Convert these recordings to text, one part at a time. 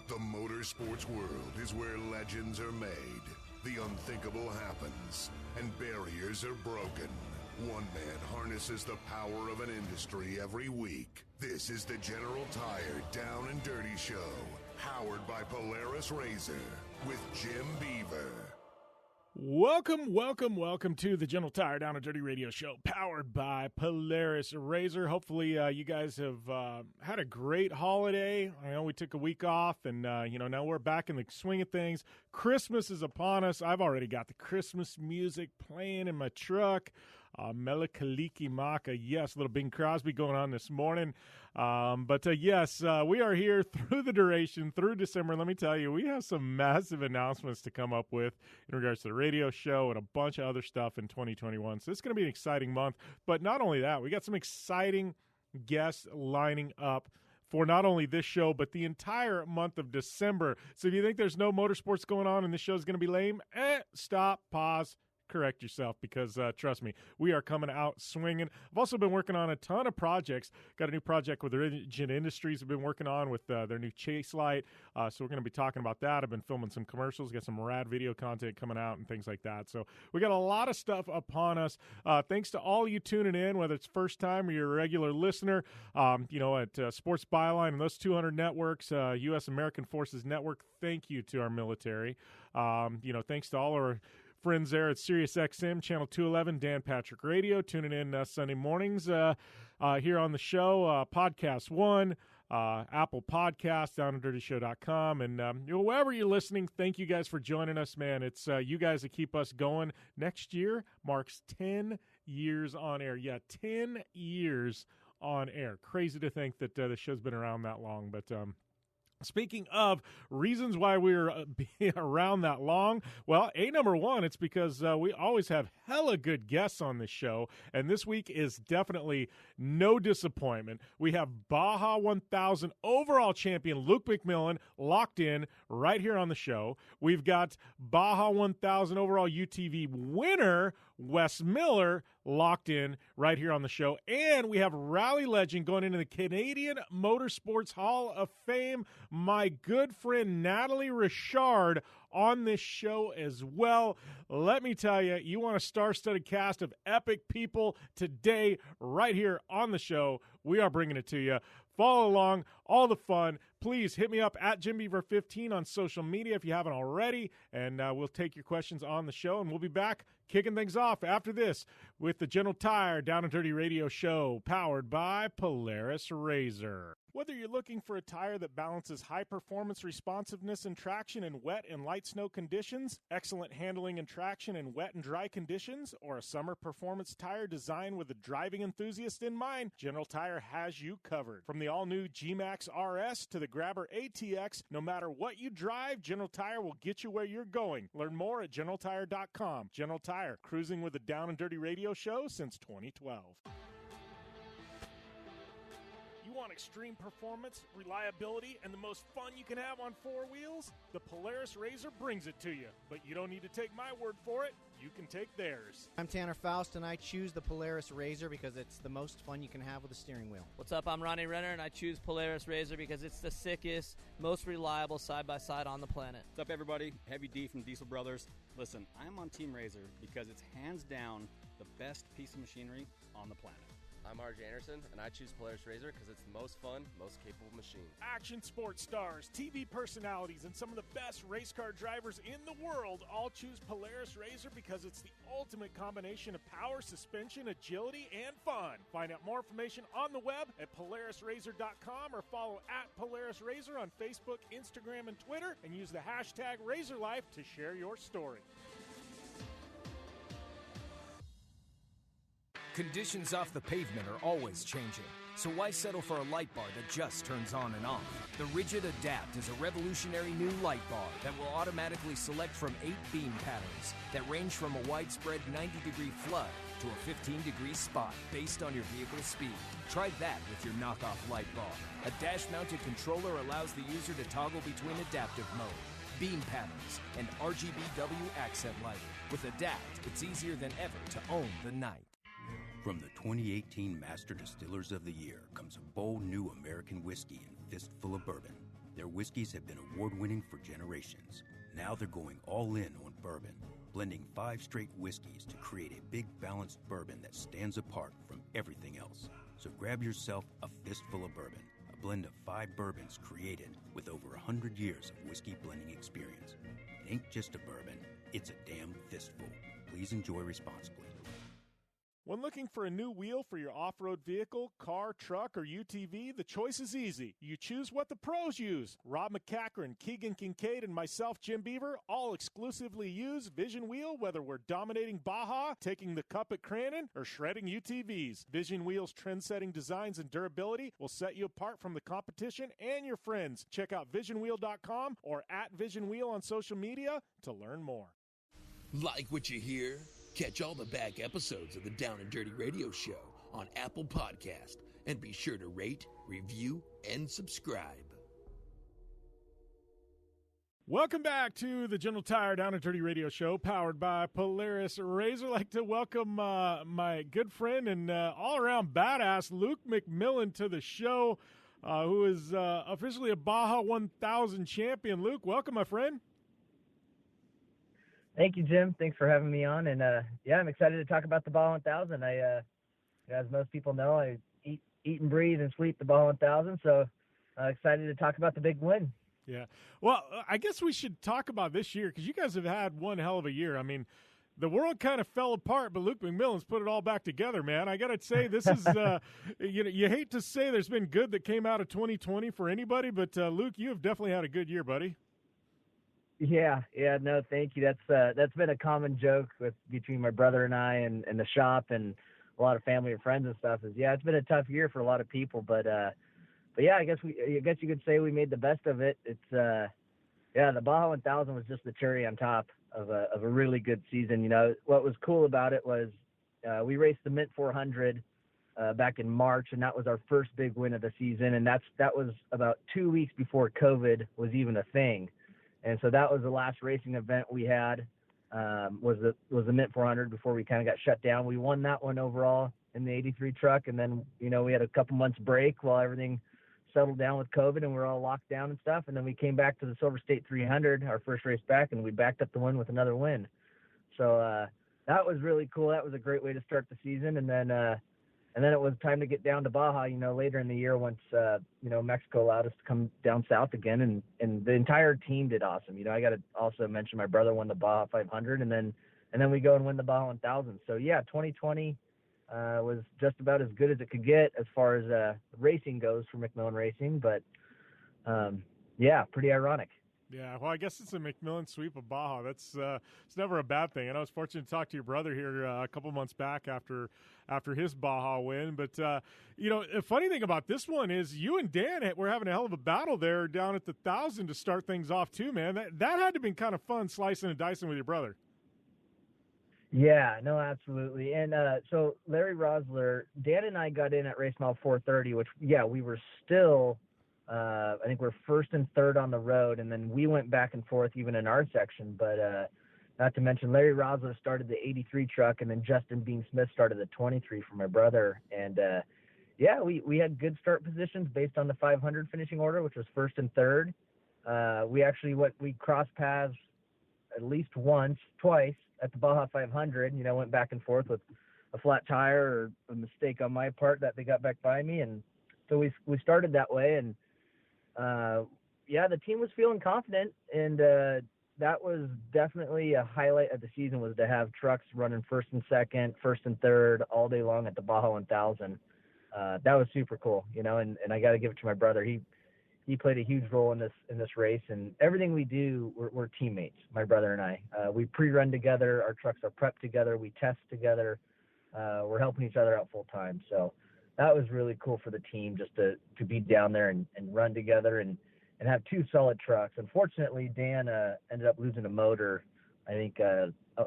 The motorsports world is where legends are made, the unthinkable happens, and barriers are broken. One man harnesses the power of an industry every week. This is the General Tire Down and Dirty Show, powered by Polaris RZR, with Jim Beaver. Welcome to the General Tire Down and Dirty Radio Show, powered by Polaris RZR. Hopefully, you guys have had a great holiday. I know we took a week off, and now we're back in the swing of things. Christmas is upon us. I've already got the Christmas music playing in my truck. Melikaliki Maka, yes, little Bing Crosby going on this morning. Yes, we are here through the duration, through December. Let me tell you, we have some massive announcements to come up with in regards to the radio show and a bunch of other stuff in 2021. So it's going to be an exciting month. But not only that, we got some exciting guests lining up for not only this show, but the entire month of December. So if you think there's no motorsports going on and this show is going to be lame, stop, pause, correct yourself, because trust me, we are coming out swinging. I've also been working on a ton of projects. Got a new project with Rigid Industries I've been working on with their new Chase Light. So we're going to be talking about that. I've been filming some commercials, got some rad video content coming out and things like that. So we got a lot of stuff upon us. Thanks to all you tuning in, whether it's first time or you're a regular listener, at Sports Byline and those 200 networks, U.S. American Forces Network. Thank you to our military. Thanks to all our friends there at Sirius XM, Channel 211, Dan Patrick Radio, tuning in Sunday mornings here on the show, Podcast One, Apple Podcasts, downanddirtyshow.com, and wherever you're listening, thank you guys for joining us, man. It's you guys that keep us going. Next year marks 10 years on air. Yeah, 10 years on air. Crazy to think that the show's been around that long, but speaking of reasons why we're being around that long, well, number one, it's because we always have hella good guests on this show, and this week is definitely no disappointment. We have Baja 1000 overall champion Luke McMillin locked in right here on the show. We've got Baja 1000 overall UTV winner Wes Miller locked in right here on the show, and we have rally legend going into the Canadian Motorsports Hall of Fame, my good friend Nathalie Richard, on this show as well. Let me tell you, you want a star-studded cast of epic people today right here on the show. We are bringing it to you. Follow along, all the fun. Please hit me up at JimBeaver15 on social media if you haven't already, and we'll take your questions on the show, and we'll be back kicking things off after this with the General Tire Down and Dirty Radio Show, powered by Polaris RZR. Whether you're looking for a tire that balances high performance responsiveness and traction in wet and light snow conditions, excellent handling and traction in wet and dry conditions, or a summer performance tire designed with the driving enthusiast in mind, General Tire has you covered. From the all-new G-Max RS to the Grabber ATX, no matter what you drive, General Tire will get you where you're going. Learn more at GeneralTire.com. General Tire, cruising with the Down and Dirty Radio Show since 2012. You want extreme performance, reliability, and the most fun you can have on four wheels? The Polaris RZR brings it to you. But you don't need to take my word for it. You can take theirs. I'm Tanner Faust, and I choose the Polaris RZR because it's the most fun you can have with a steering wheel. What's up? I'm Ronnie Renner, and I choose Polaris RZR because it's the sickest, most reliable side-by-side on the planet. What's up, everybody? Heavy D from Diesel Brothers. Listen, I'm on Team RZR because it's hands down the best piece of machinery on the planet. I'm RJ Anderson, and I choose Polaris RZR because it's the most fun, most capable machine. Action sports stars, TV personalities, and some of the best race car drivers in the world all choose Polaris RZR because it's the ultimate combination of power, suspension, agility, and fun. Find out more information on the web at PolarisRZR.com or follow at Polaris RZR on Facebook, Instagram, and Twitter, and use the hashtag RZRLife to share your story. Conditions off the pavement are always changing, so why settle for a light bar that just turns on and off? The Rigid Adapt is a revolutionary new light bar that will automatically select from 8 beam patterns that range from a widespread 90-degree flood to a 15-degree spot based on your vehicle's speed. Try that with your knockoff light bar. A dash-mounted controller allows the user to toggle between adaptive mode, beam patterns, and RGBW accent lighting. With Adapt, it's easier than ever to own the night. From the 2018 Master Distillers of the Year comes a bold new American whiskey and fistful of bourbon. Their whiskeys have been award-winning for generations. Now they're going all in on bourbon, blending 5 straight whiskeys to create a big, balanced bourbon that stands apart from everything else. So grab yourself a fistful of bourbon, a blend of 5 bourbons created with over 100 years of whiskey blending experience. It ain't just a bourbon, it's a damn fistful. Please enjoy responsibly. When looking for a new wheel for your off-road vehicle, car, truck, or UTV, the choice is easy. You choose what the pros use. Rob McCachran, Keegan Kincaid, and myself, Jim Beaver, all exclusively use Vision Wheel, whether we're dominating Baja, taking the cup at Crandon, or shredding UTVs. Vision Wheel's trend-setting designs and durability will set you apart from the competition and your friends. Check out visionwheel.com or @VisionWheel on social media to learn more. Like what you hear? Catch all the back episodes of the Down and Dirty Radio Show on Apple Podcast, and be sure to rate, review, and subscribe. Welcome back to the General Tire Down and Dirty Radio Show, powered by Polaris RZR. I'd like to welcome my good friend and all-around badass Luke McMillin to the show, who is officially a Baja 1000 champion. Luke, welcome, my friend. Thank you, Jim. Thanks for having me on. And, I'm excited to talk about the Baja 1000. As most people know, I eat and breathe and sleep the Baja 1000. So excited to talk about the big win. Yeah. Well, I guess we should talk about this year because you guys have had one hell of a year. I mean, the world kind of fell apart, but Luke McMillin's put it all back together, man. I got to say, this is, you hate to say there's been good that came out of 2020 for anybody, but Luke, you have definitely had a good year, buddy. Yeah, no, thank you. That's been a common joke between my brother and I and the shop and a lot of family and friends and stuff. It's been a tough year for a lot of people, but yeah, I guess you could say we made the best of it. It's the Baja 1000 was just the cherry on top of a really good season. You know, what was cool about it was we raced the Mint 400 back in March, and that was our first big win of the season, and that was about 2 weeks before COVID was even a thing. And so that was the last racing event we had, was the Mint 400 before we kind of got shut down. We won that one overall in the 83 truck. And then, we had a couple months break while everything settled down with COVID and we're all locked down and stuff. And then we came back to the Silver State 300, our first race back, and we backed up the win with another win. So that was really cool. That was a great way to start the season. And then it was time to get down to Baja, later in the year once, Mexico allowed us to come down south again. And the entire team did awesome. I got to also mention my brother won the Baja 500 and then we go and win the Baja 1000. So yeah, 2020 was just about as good as it could get as far as racing goes for McMillin Racing. But pretty ironic. Yeah, well, I guess it's a McMillin sweep of Baja. That's it's never a bad thing. And I was fortunate to talk to your brother here a couple months back after his Baja win. But, a funny thing about this one is you and Dan were having a hell of a battle there down at the 1,000 to start things off too, man. That had to have been kind of fun slicing and dicing with your brother. Yeah, no, absolutely. And so Larry Rosler, Dan and I got in at race mile 430, which, we were still – I think we're first and third on the road, and then we went back and forth even in our section. But not to mention Larry Rosler started the 83 truck, and then Justin Bean Smith started the 23 for my brother. And we had good start positions based on the 500 finishing order, which was first and third. We crossed paths at least twice at the Baja 500. Went back and forth with a flat tire or a mistake on my part that they got back by me, and so we started that way. And the team was feeling confident, and that was definitely a highlight of the season, was to have trucks running first and second, first and third all day long at the Baja 1000. That was super cool, and I got to give it to my brother. He played a huge role in this race, and everything we do, we're teammates, my brother and I. We pre-run together, our trucks are prepped together, we test together, we're helping each other out full time. So that was really cool for the team, just to be down there and run together and have two solid trucks. Unfortunately, Dan ended up losing a motor, I think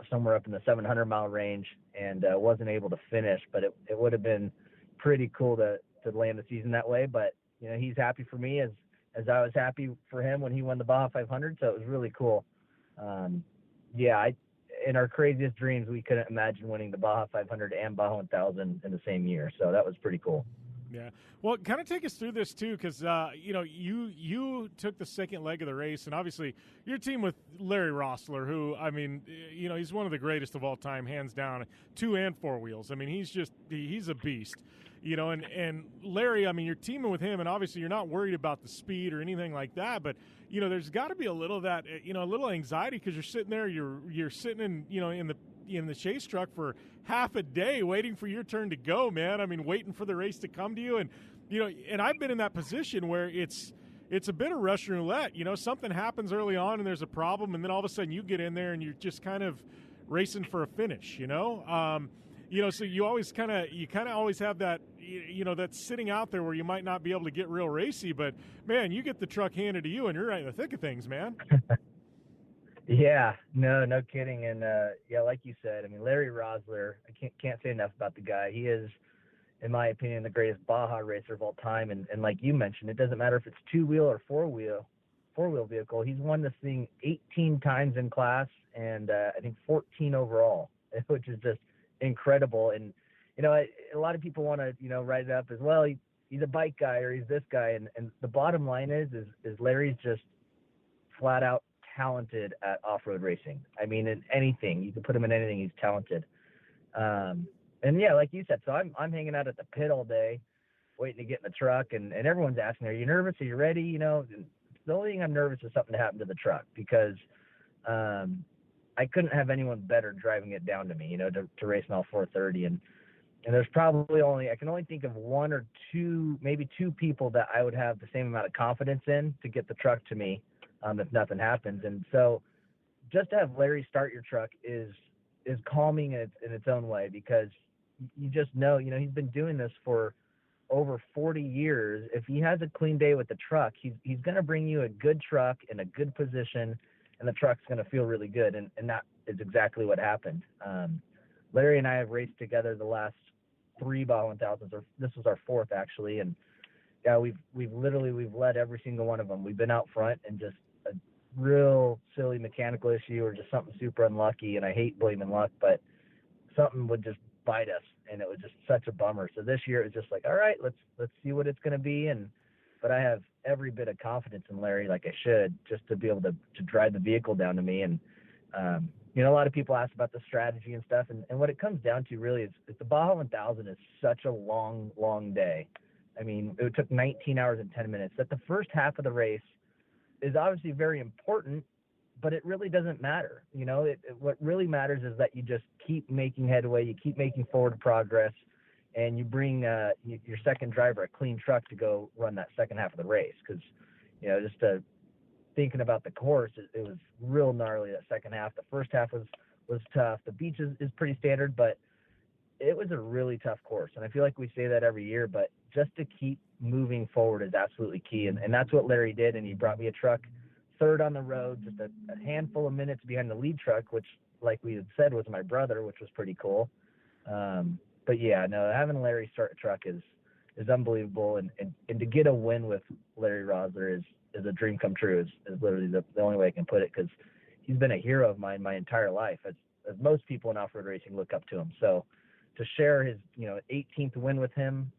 somewhere up in the 700-mile range, and wasn't able to finish. But it would have been pretty cool to land the season that way. But, he's happy for me as I was happy for him when he won the Baja 500, so it was really cool. In our craziest dreams, we couldn't imagine winning the Baja 500 and Baja 1000 in the same year. So that was pretty cool. Yeah. Well, kind of take us through this too, because you took the second leg of the race, and obviously your team with Larry Rossler, who he's one of the greatest of all time, hands down, 2 and 4 wheels. I mean, he's a beast. And Larry, I mean, you're teaming with him, and obviously you're not worried about the speed or anything like that, but there's got to be a little of that, a little anxiety because you're sitting there, you're sitting in the chase truck for half a day waiting for your turn to go, man. I mean, waiting for the race to come to you. And, and I've been in that position where it's a bit of Russian roulette. Something happens early on and there's a problem, and then all of a sudden you get in there and you're just kind of racing for a finish, so you always kind of always have that, that's sitting out there where you might not be able to get real racy, but man, you get the truck handed to you and you're right in the thick of things, man. Yeah, no kidding. And like you said, I mean, Larry Rossler, I can't say enough about the guy. He is, in my opinion, the greatest Baja racer of all time. And like you mentioned, it doesn't matter if it's 2-wheel or 4-wheel vehicle. He's won this thing 18 times in class, and I think 14 overall, which is just incredible. And a lot of people want to write it up as well. He's a bike guy or he's this guy, and the bottom line is Larry's just flat out talented at off-road racing. I mean, in anything, you can put him in anything, he's talented. And yeah, like you said, so I'm hanging out at the pit all day waiting to get in the truck, and everyone's asking, are you nervous, are you ready? The only thing I'm nervous is something to happen to the truck, because I couldn't have anyone better driving it down to me, to race mile 430. And there's probably I can only think of 1 or 2, maybe 2 people that I would have the same amount of confidence in to get the truck to me if nothing happens. And so just to have Larry start your truck is calming in its own way, because you just know, he's been doing this for over 40 years. If he has a clean day with the truck, he's going to bring you a good truck in a good position, and the truck's going to feel really good. And that is exactly what happened. Larry and I have raced together the last 3 Baja 1000s, or this was our 4th actually. And yeah, we've led every single one of them. We've been out front, and just a real silly mechanical issue or just something super unlucky. And I hate blaming luck, but something would just bite us, and it was just such a bummer. So this year it was just like, all right, let's see what it's going to be. But I have every bit of confidence in Larry, like I should, just to be able to drive the vehicle down to me. And, a lot of people ask about the strategy and stuff. And what it comes down to really is the Baja 1000 is such a long, long day. I mean, it took 19 hours and 10 minutes. That the first half of the race is obviously very important, but it really doesn't matter. What really matters is that you just keep making headway, you keep making forward progress, and you bring your second driver a clean truck to go run that second half of the race. Because, just thinking about the course, it was real gnarly, that second half. The first half was tough. The beach is pretty standard, but it was a really tough course. And I feel like we say that every year, but just to keep moving forward is absolutely key. And that's what Larry did. And he brought me a truck 3rd on the road, just a handful of minutes behind the lead truck, which, like we had said, was my brother, which was pretty cool. But yeah, no, having Larry start a truck is unbelievable. And to get a win with Larry Rossler is a dream come true, is literally the only way I can put it, because he's been a hero of mine my entire life, as most people in off-road racing look up to him. So to share his 18th win with him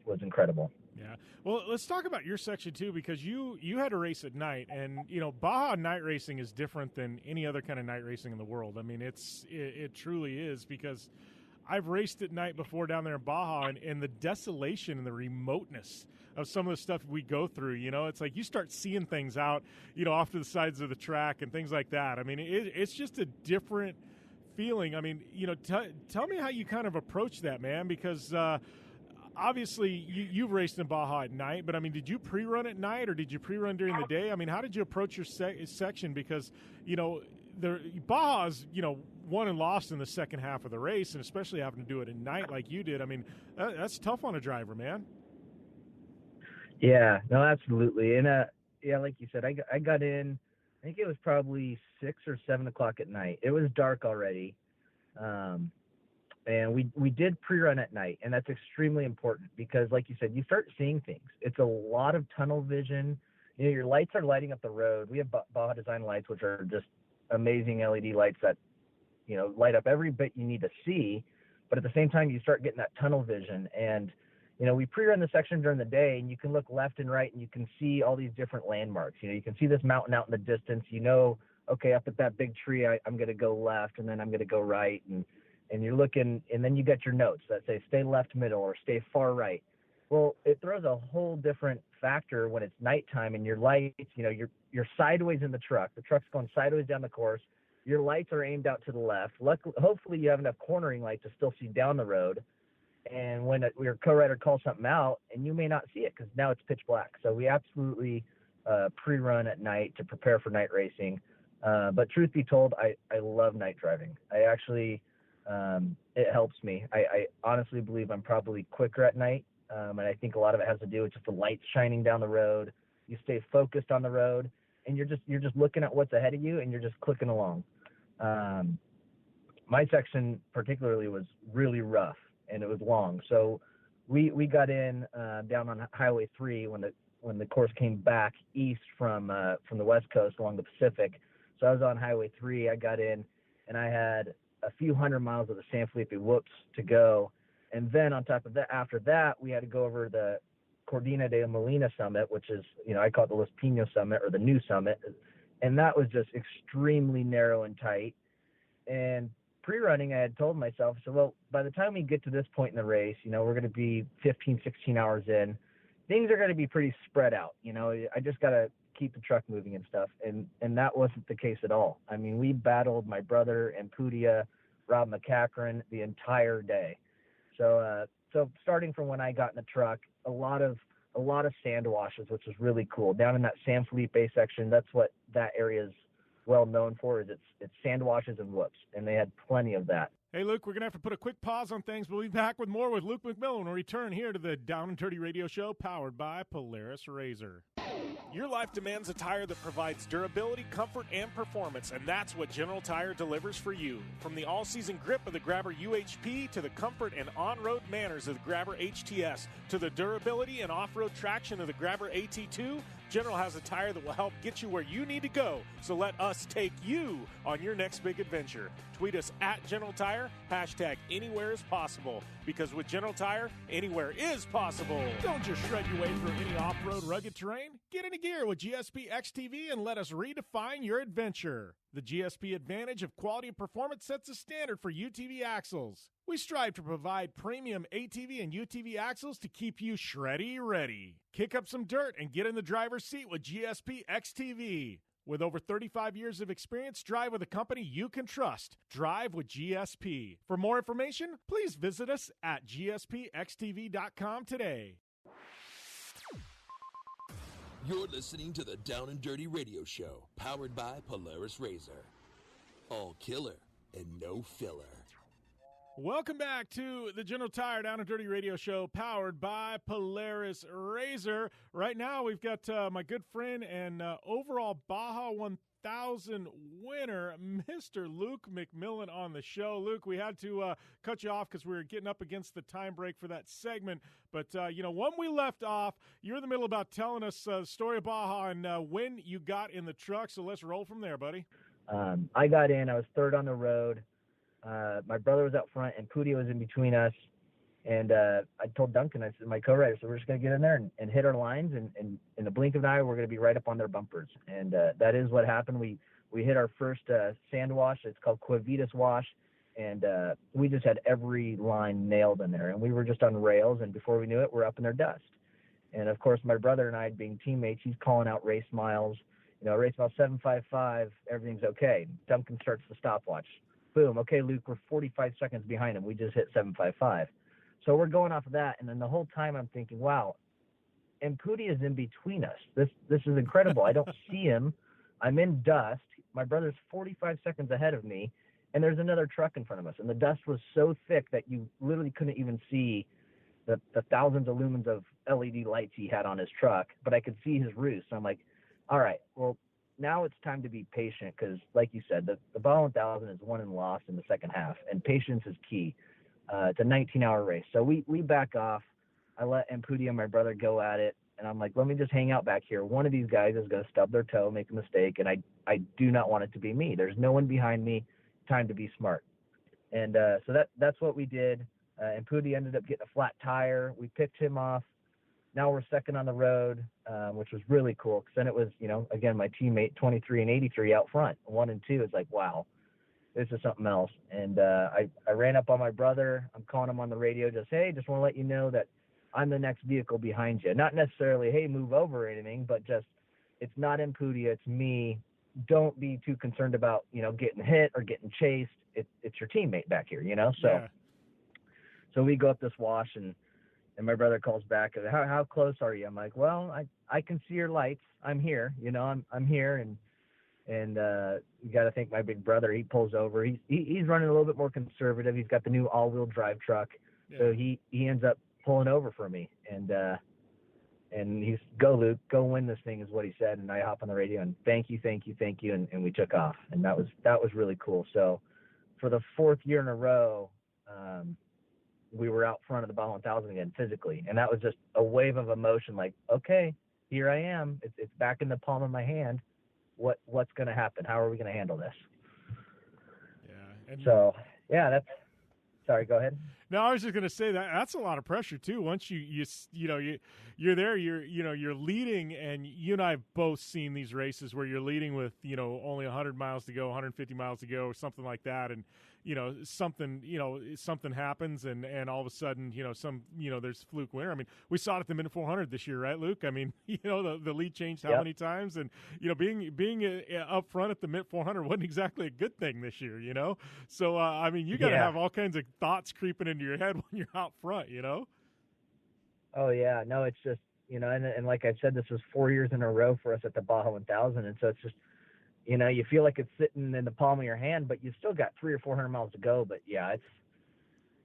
was incredible. Yeah. Well, let's talk about your section too, because you had a race at night, and Baja night racing is different than any other kind of night racing in the world. I mean, it truly is, because I've raced at night before down there in Baja, and the desolation and the remoteness of some of the stuff we go through, it's like you start seeing things out, off to the sides of the track and things like that. I mean, it's just a different feeling. I mean, tell me how you kind of approach that, man, because obviously you've raced in Baja at night, but I mean, did you pre-run at night or did you pre-run during the day? I mean, how did you approach your section? Because, the Baja's, won and lost in the second half of the race, and especially having to do it at night like you did. I mean, that's tough on a driver, man. Yeah, no, absolutely. And like you said, I got in, I think it was probably 6 or 7 o'clock at night. It was dark already. And we did pre-run at night, and that's extremely important because, like you said, you start seeing things. It's a lot of tunnel vision. Your lights are lighting up the road. We have Baja design lights, which are just amazing LED lights that, light up every bit you need to see. But at the same time, you start getting that tunnel vision, and we pre-run the section during the day, and you can look left and right, and you can see all these different landmarks. You can see this mountain out in the distance. Okay, up at that big tree, I'm going to go left, and then I'm going to go right, and you're looking, and then you got your notes that say stay left middle or stay far right. Well, it throws a whole different factor when it's nighttime and your lights, you're sideways in the truck. The truck's going sideways down the course. Your lights are aimed out to the left. Hopefully you have enough cornering light to still see down the road. And when your co-rider calls something out, and you may not see it because now it's pitch black. So we absolutely pre-run at night to prepare for night racing. But truth be told, I love night driving. I actually, it helps me. I honestly believe I'm probably quicker at night. And I think a lot of it has to do with just the lights shining down the road. You stay focused on the road, and you're just looking at what's ahead of you, and you're just clicking along. My section particularly was really rough, and it was long. So we got in down on Highway 3 when the course came back east from the West Coast along the Pacific. So I was on Highway 3. I got in, and I had a few hundred miles of the San Felipe Whoops to go. And then on top of that, after that, we had to go over the Cordina de Molina summit, which is, I call it the Los Pinos summit or the new summit. And that was just extremely narrow and tight. And pre-running, I had told myself, so, well, by the time we get to this point in the race, we're going to be 15, 16 hours in. Things are going to be pretty spread out. I just got to keep the truck moving and stuff. And that wasn't the case at all. I mean, we battled my brother and Pudia, Rob McCachran the entire day. So starting from when I got in the truck, a lot of sand washes, which was really cool. Down in that San Felipe section, that's what that area is well known for, is it's sand washes and whoops, and they had plenty of that. Hey, Luke, we're going to have to put a quick pause on things. We'll be back with more with Luke McMillin when we return here to the Down and Dirty Radio Show, powered by Polaris RZR. Your life demands a tire that provides durability, comfort, and performance, and that's what General Tire delivers for you. From the all-season grip of the Grabber UHP to the comfort and on-road manners of the Grabber HTS to the durability and off-road traction of the Grabber AT2, General has a tire that will help get you where you need to go. So let us take you on your next big adventure. Tweet us at General Tire, hashtag anywhere is possible. Because with General Tire, anywhere is possible. Don't just shred your way through any off-road rugged terrain. Get into gear with GSP XTV and let us redefine your adventure. The GSP advantage of quality and performance sets a standard for UTV axles. We strive to provide premium ATV and UTV axles to keep you shreddy ready. Kick up some dirt and get in the driver's seat with GSP XTV. With over 35 years of experience, drive with a company you can trust. Drive with GSP. For more information, please visit us at gspxtv.com today. You're listening to the Down and Dirty Radio Show, powered by Polaris RZR. All killer and no filler. Welcome back to the General Tire Down and Dirty Radio Show, powered by Polaris RZR. Right now, we've got my good friend and overall Baja 1000 winner, Mr. Luke McMillin, on the show. Luke, we had to cut you off because we were getting up against the time break for that segment. But, when we left off, you're in the middle about telling us the story of Baja and when you got in the truck. So let's roll from there, buddy. I got in. I was third on the road. My brother was out front, and Pudi was in between us. And I told Duncan, I said, my co-rider, so we're just going to get in there and hit our lines. And in the blink of an eye, we're going to be right up on their bumpers. And that is what happened. We hit our first sand wash. It's called Cuevitas wash. And we just had every line nailed in there. And we were just on rails. And before we knew it, we're up in their dust. And, of course, my brother and I, being teammates, he's calling out race miles. Race mile 755, everything's okay. Duncan starts the stopwatch. Boom. Okay, Luke, we're 45 seconds behind him. We just hit 755. So we're going off of that. And then the whole time I'm thinking, wow, and Pudi is in between us. This is incredible. I don't see him. I'm in dust. My brother's 45 seconds ahead of me, and there's another truck in front of us. And the dust was so thick that you literally couldn't even see the thousands of lumens of LED lights he had on his truck, but I could see his roost. So I'm like, all right, well, now it's time to be patient because, like you said, the Baja 1000 is won and lost in the second half, and patience is key. It's a 19-hour race. So we back off. I let Pudi and my brother go at it, and I'm like, let me just hang out back here. One of these guys is going to stub their toe, make a mistake, and I do not want it to be me. There's no one behind me. Time to be smart. And so that's what we did. and Pwrd ended up getting a flat tire. We picked him off. Now we're second on the road, which was really cool, because then it was, again, my teammate 23 and 83 out front. 1 and 2 is like, wow, this is something else. And I ran up on my brother. I'm calling him on the radio, just want to let you know that I'm the next vehicle behind you. Not necessarily, hey, move over or anything, but just, it's not in Pwrd, it's me. Don't be too concerned about, getting hit or getting chased. It's your teammate back here, So we go up this wash, and my brother calls back, how close are you? I'm like, well, I can see your lights. I'm here, I'm here. And you got to think my big brother, he pulls over. He's running a little bit more conservative. He's got the new all-wheel drive truck. Yeah. So he ends up pulling over for me. And he's, go Luke, go win this thing, is what he said. And I hop on the radio and thank you. And we took off. And that was really cool. So for the 4th year in a row, we were out front of the Baja 1000 again physically. And that was just a wave of emotion. Like, okay, here I am. It's back in the palm of my hand. What's going to happen? How are we going to handle this? Yeah. And so yeah, sorry, go ahead. No, I was just going to say that's a lot of pressure too. Once you're there, you're leading, and you and I have both seen these races where you're leading with, only 100 miles to go, 150 miles to go, or something like that. And, something happens, and all of a sudden, there's fluke winner. I mean, we saw it at the Minute 400 this year, right, Luke? I mean, the lead changed how many times, and, being up front at the Minute 400 wasn't exactly a good thing this year, So, I mean, you got to have all kinds of thoughts creeping into your head when you're out front, Oh yeah, no, it's just, and like I said, this was 4 years in a row for us at the Baja 1000. And so it's just, you feel like it's sitting in the palm of your hand, but you've still got 300 or 400 miles to go. But yeah,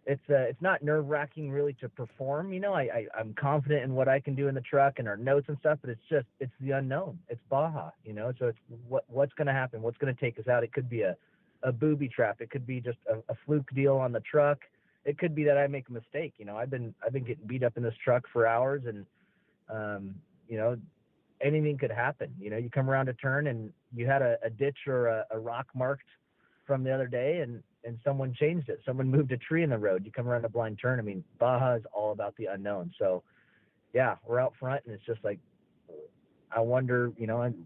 it's not nerve wracking really to perform. I'm confident in what I can do in the truck and our notes and stuff, but it's the unknown. It's Baja, so it's what's going to happen, what's going to take us out. It could be a booby trap. It could be just a fluke deal on the truck. It could be that I make a mistake. I've been getting beat up in this truck for hours, and anything could happen. You come around a turn and you had a ditch or a rock marked from the other day, and someone changed it. Someone moved a tree in the road. You come around a blind turn. I mean, Baja is all about the unknown. So yeah, we're out front, and it's just like, I wonder,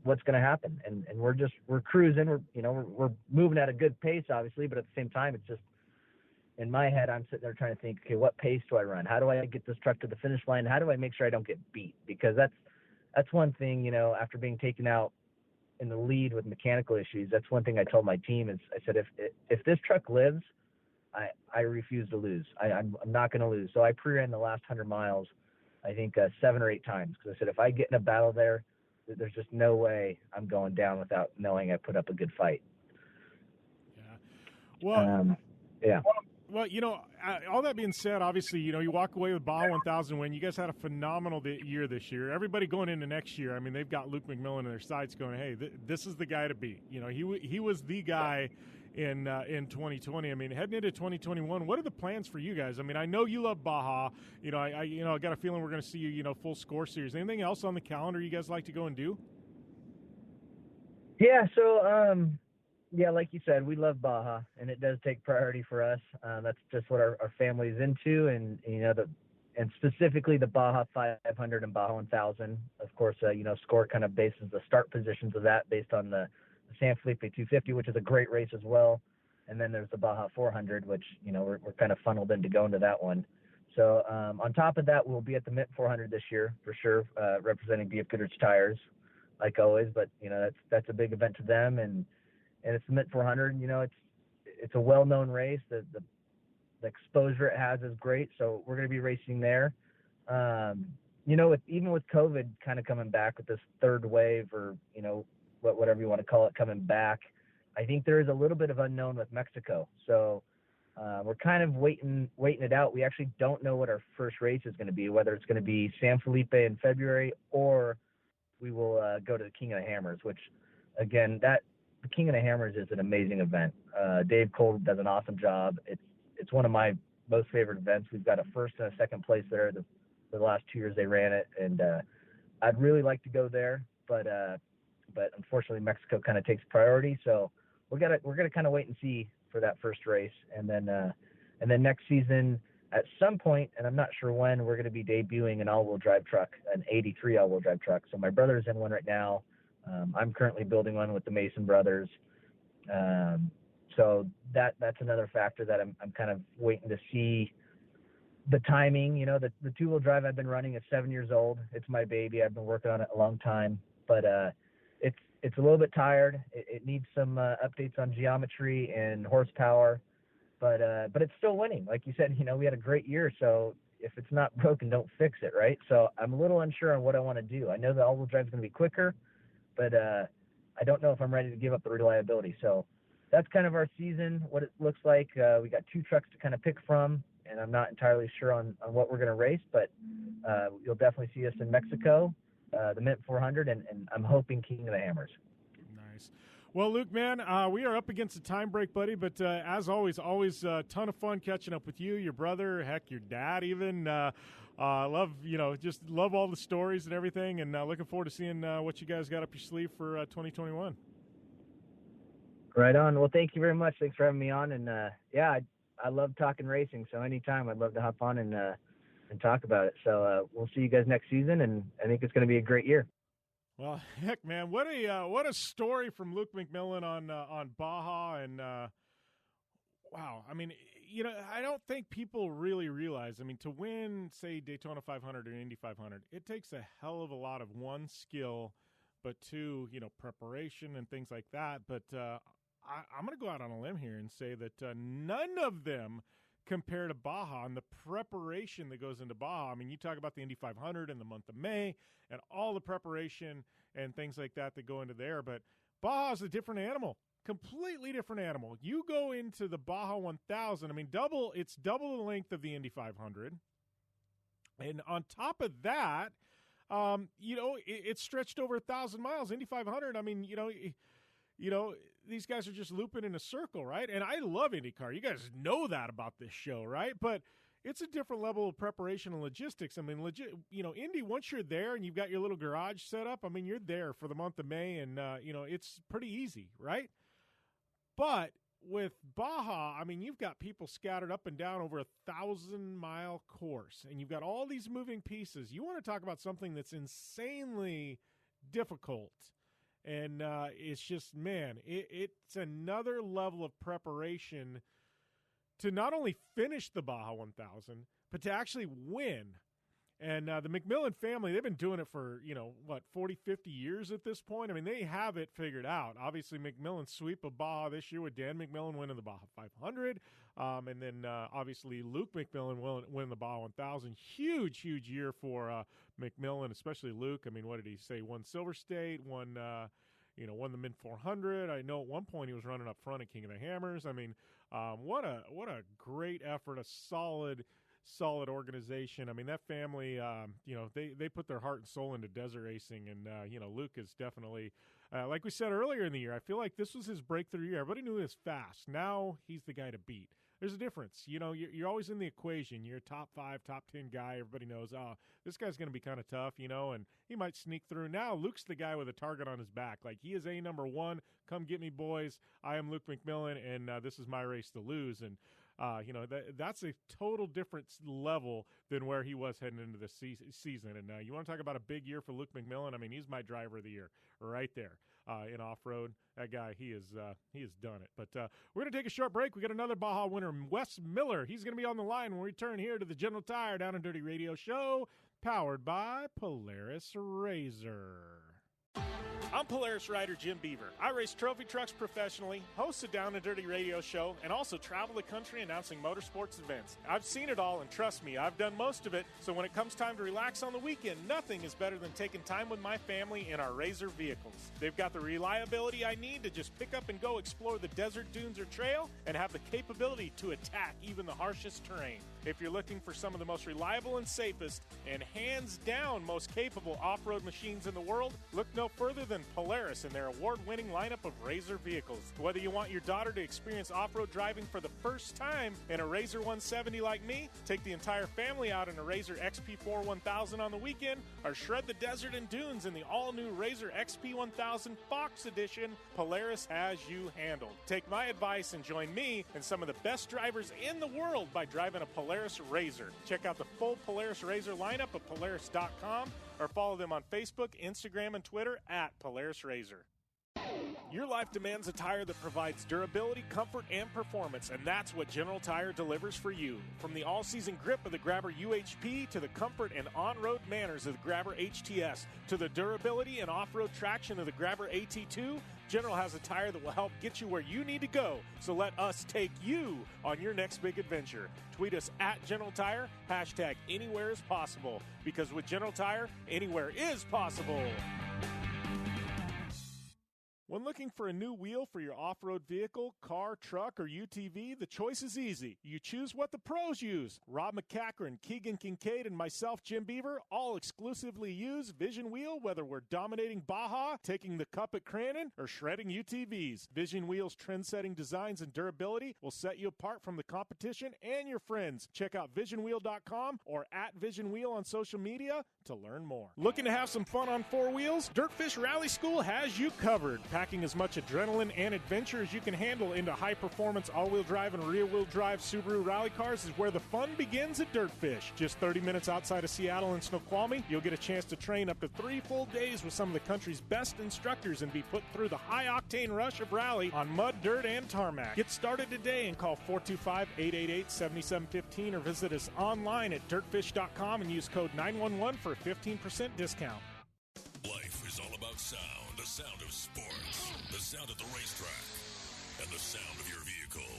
what's going to happen. And we're cruising. We're moving at a good pace, obviously, but at the same time, it's just, in my head, I'm sitting there trying to think, okay, what pace do I run? How do I get this truck to the finish line? How do I make sure I don't get beat? Because that's one thing, after being taken out in the lead with mechanical issues, that's one thing I told my team is, I said, if this truck lives, I refuse to lose. I'm not going to lose. So I pre-ran the last 100 miles, I think 7 or 8 times. Because I said, if I get in a battle there, there's just no way I'm going down without knowing I put up a good fight. Yeah. Well, yeah. Well, all that being said, obviously, you walk away with Baja 1000 win. You guys had a phenomenal year this year. Everybody going into next year, I mean, they've got Luke McMillin in their sights going, hey, this is the guy to beat. He was the guy in 2020. I mean, heading into 2021, what are the plans for you guys? I mean, I know you love Baja. I got a feeling we're going to see you, full score series. Anything else on the calendar you guys like to go and do? Yeah, so yeah, like you said, we love Baja, and it does take priority for us. That's just what our family's into, and and specifically the Baja 500 and Baja 1000. Of course, score kind of bases the start positions of that based on the San Felipe 250, which is a great race as well. And then there's the Baja 400, which we're kind of funneled into going to that one. So on top of that, we'll be at the Mint 400 this year for sure, representing BF Goodrich Tires, like always. But that's a big event to them, and it's the Mint 400. It's a well-known race. The exposure it has is great. So we're going to be racing there. Even with COVID kind of coming back with this third wave, or whatever you want to call it, coming back, I think there is a little bit of unknown with Mexico. So we're kind of waiting it out. We actually don't know what our first race is going to be, whether it's going to be San Felipe in February, or we will go to the King of the Hammers, which, again, the King of the Hammers is an amazing event. Dave Cole does an awesome job. It's one of my most favorite events. We've got a first and a second place there the last 2 years they ran it, and I'd really like to go there, but unfortunately Mexico kind of takes priority. So we're gonna kind of wait and see for that first race, and then next season at some point, and I'm not sure when, we're going to be debuting an all-wheel drive truck, an 83 all-wheel drive truck. So my brother's in one right now. I'm currently building one with the Mason brothers. So that's another factor that I'm kind of waiting to see the timing. You know, the two-wheel drive I've been running is 7 years old. It's my baby. I've been working on it a long time, but it's a little bit tired. It needs some updates on geometry and horsepower, but it's still winning. Like you said, you know, we had a great year, so if it's not broken, don't fix it, right? So I'm a little unsure on what I want to do. I know the all-wheel drive is going to be quicker, but I don't know if I'm ready to give up the reliability. So that's kind of our season, what it looks like. We got 2 trucks to kind of pick from, and I'm not entirely sure on what we're going to race, but you'll definitely see us in Mexico, the Mint 400, and I'm hoping King of the Hammers. Nice. Well, Luke, man, we are up against a time break, buddy, but as always a ton of fun catching up with you, your brother, heck, your dad even. Love all the stories and everything, and looking forward to seeing what you guys got up your sleeve for 2021. Right on. Well, thank you very much. Thanks for having me on. And I love talking racing, so anytime I'd love to hop on and talk about it. So we'll see you guys next season, and I think it's going to be a great year. Well, heck, man, what a story from Luke McMillin on Baja, and wow. I mean, you know, I don't think people really realize. I mean, to win, say, Daytona 500 or Indy 500, it takes a hell of a lot of, 1, skill, but 2, you know, preparation and things like that. But I'm going to go out on a limb here and say that none of them compare to Baja and the preparation that goes into Baja. I mean, you talk about the Indy 500 in the month of May and all the preparation and things like that go into there, but Baja is a different animal, completely different animal. You go into the Baja 1000, I mean, it's double the length of the Indy 500, and on top of that, you know, it's stretched over 1,000 miles. Indy 500, I mean, you know, these guys are just looping in a circle, right? And I love IndyCar. You guys know that about this show, right? But it's a different level of preparation and logistics. I mean, Indy, once you're there and you've got your little garage set up, I mean, you're there for the month of May, and, you know, it's pretty easy, right? But with Baja, I mean, you've got people scattered up and down over 1,000-mile course, and you've got all these moving pieces. You want to talk about something that's insanely difficult. And it's just, man, it's another level of preparation to not only finish the Baja 1000, but to actually win. And the McMillin family, they've been doing it for, 40, 50 years at this point. I mean, they have it figured out. Obviously, McMillin's sweep of Baja this year with Dan McMillin winning the Baja 500. And then, obviously, Luke McMillin winning the Baja 1000. Huge, huge year for McMillin, especially Luke. I mean, what did he say? Won Silver State, won the Mint 400. I know at one point he was running up front at King of the Hammers. I mean, what a great effort, a solid organization. I mean, that family, they put their heart and soul into desert racing, and, Luke is definitely, like we said earlier in the year, I feel like this was his breakthrough year. Everybody knew he was fast. Now he's the guy to beat. There's a difference. You know, you're always in the equation. You're a top 5, top 10 guy. Everybody knows, this guy's going to be kind of tough, and he might sneak through. Now Luke's the guy with a target on his back. Like, he is number 1. Come get me, boys. I am Luke McMillin, and this is my race to lose. And, that's a total different level than where he was heading into the season. And you want to talk about a big year for Luke McMillin? I mean, he's my driver of the year right there in off-road. That guy, he has done it. But we're going to take a short break. We got another Baja winner, Wes Miller. He's going to be on the line when we return here to the General Tire Down and Dirty Radio Show, powered by Polaris RZR. I'm Polaris rider Jim Beaver. I race trophy trucks professionally, host a Down and Dirty radio show, and also travel the country announcing motorsports events. I've seen it all, and trust me, I've done most of it, so when it comes time to relax on the weekend, nothing is better than taking time with my family in our RZR vehicles. They've got the reliability I need to just pick up and go explore the desert, dunes, or trail, and have the capability to attack even the harshest terrain. If you're looking for some of the most reliable and safest, and hands down most capable off-road machines in the world, look no further than Polaris and their award-winning lineup of RZR vehicles. Whether you want your daughter to experience off-road driving for the first time in a RZR 170 like me, take the entire family out in a RZR XP4 1000 on the weekend, or shred the desert and dunes in the all-new RZR XP 1000 Fox Edition, Polaris has you handled. Take my advice and join me and some of the best drivers in the world by driving a Polaris RZR. Check out the full Polaris RZR lineup at Polaris.com or follow them on Facebook, Instagram, and Twitter at Polaris RZR. Your life demands a tire that provides durability, comfort, and performance, and that's what General Tire delivers for you. From the all-season grip of the Grabber UHP to the comfort and on-road manners of the Grabber HTS to the durability and off-road traction of the Grabber AT2, General has a tire that will help get you where you need to go. So let us take you on your next big adventure. Tweet us at General Tire, hashtag anywhere is possible, because with General Tire, anywhere is possible. When looking for a new wheel for your off-road vehicle, car, truck, or UTV, the choice is easy. You choose what the pros use. Rob McCachran, Keegan Kincaid, and myself, Jim Beaver, all exclusively use Vision Wheel, whether we're dominating Baja, taking the cup at Crandon, or shredding UTVs. Vision Wheel's trend-setting designs and durability will set you apart from the competition and your friends. Check out visionwheel.com or at Vision Wheel on social media to learn more. Looking to have some fun on four wheels? Dirtfish Rally School has you covered. Packing as much adrenaline and adventure as you can handle into high-performance all-wheel drive and rear-wheel drive Subaru rally cars is where the fun begins at Dirtfish. Just 30 minutes outside of Seattle in Snoqualmie, you'll get a chance to train up to 3 full days with some of the country's best instructors and be put through the high-octane rush of rally on mud, dirt, and tarmac. Get started today and call 425-888-7715 or visit us online at dirtfish.com and use code 911 for a 15% discount. Life is all about sound. The sound of sports, the sound of the racetrack, and the sound of your vehicle.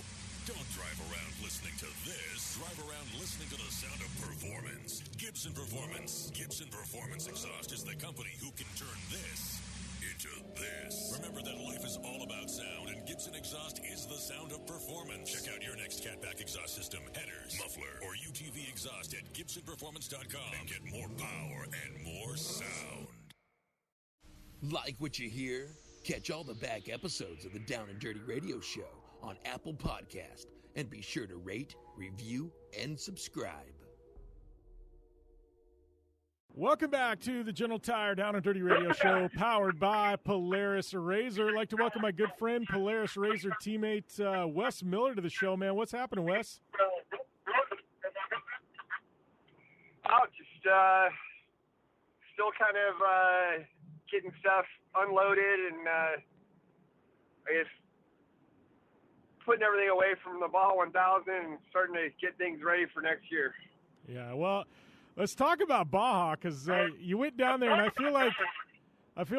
Don't drive around listening to this. Drive around listening to the sound of performance. Gibson Performance. Gibson Performance Exhaust is the company who can turn this into this. Remember that life is all about sound, and Gibson Exhaust is the sound of performance. Check out your next catback exhaust system, headers, muffler, or UTV exhaust at GibsonPerformance.com and get more power and more sound. Like what you hear? Catch all the back episodes of the Down and Dirty Radio Show on Apple Podcast, and be sure to rate, review, and subscribe. Welcome back to the General Tire Down and Dirty Radio Show, powered by Polaris RZR. I'd like to welcome my good friend, Polaris RZR teammate Wes Miller to the show, man. What's happening, Wes? Oh, just still kind of getting stuff unloaded and I guess putting everything away from the Baja 1000 and starting to get things ready for next year. Yeah, well, let's talk about Baja, because you went down there, and I feel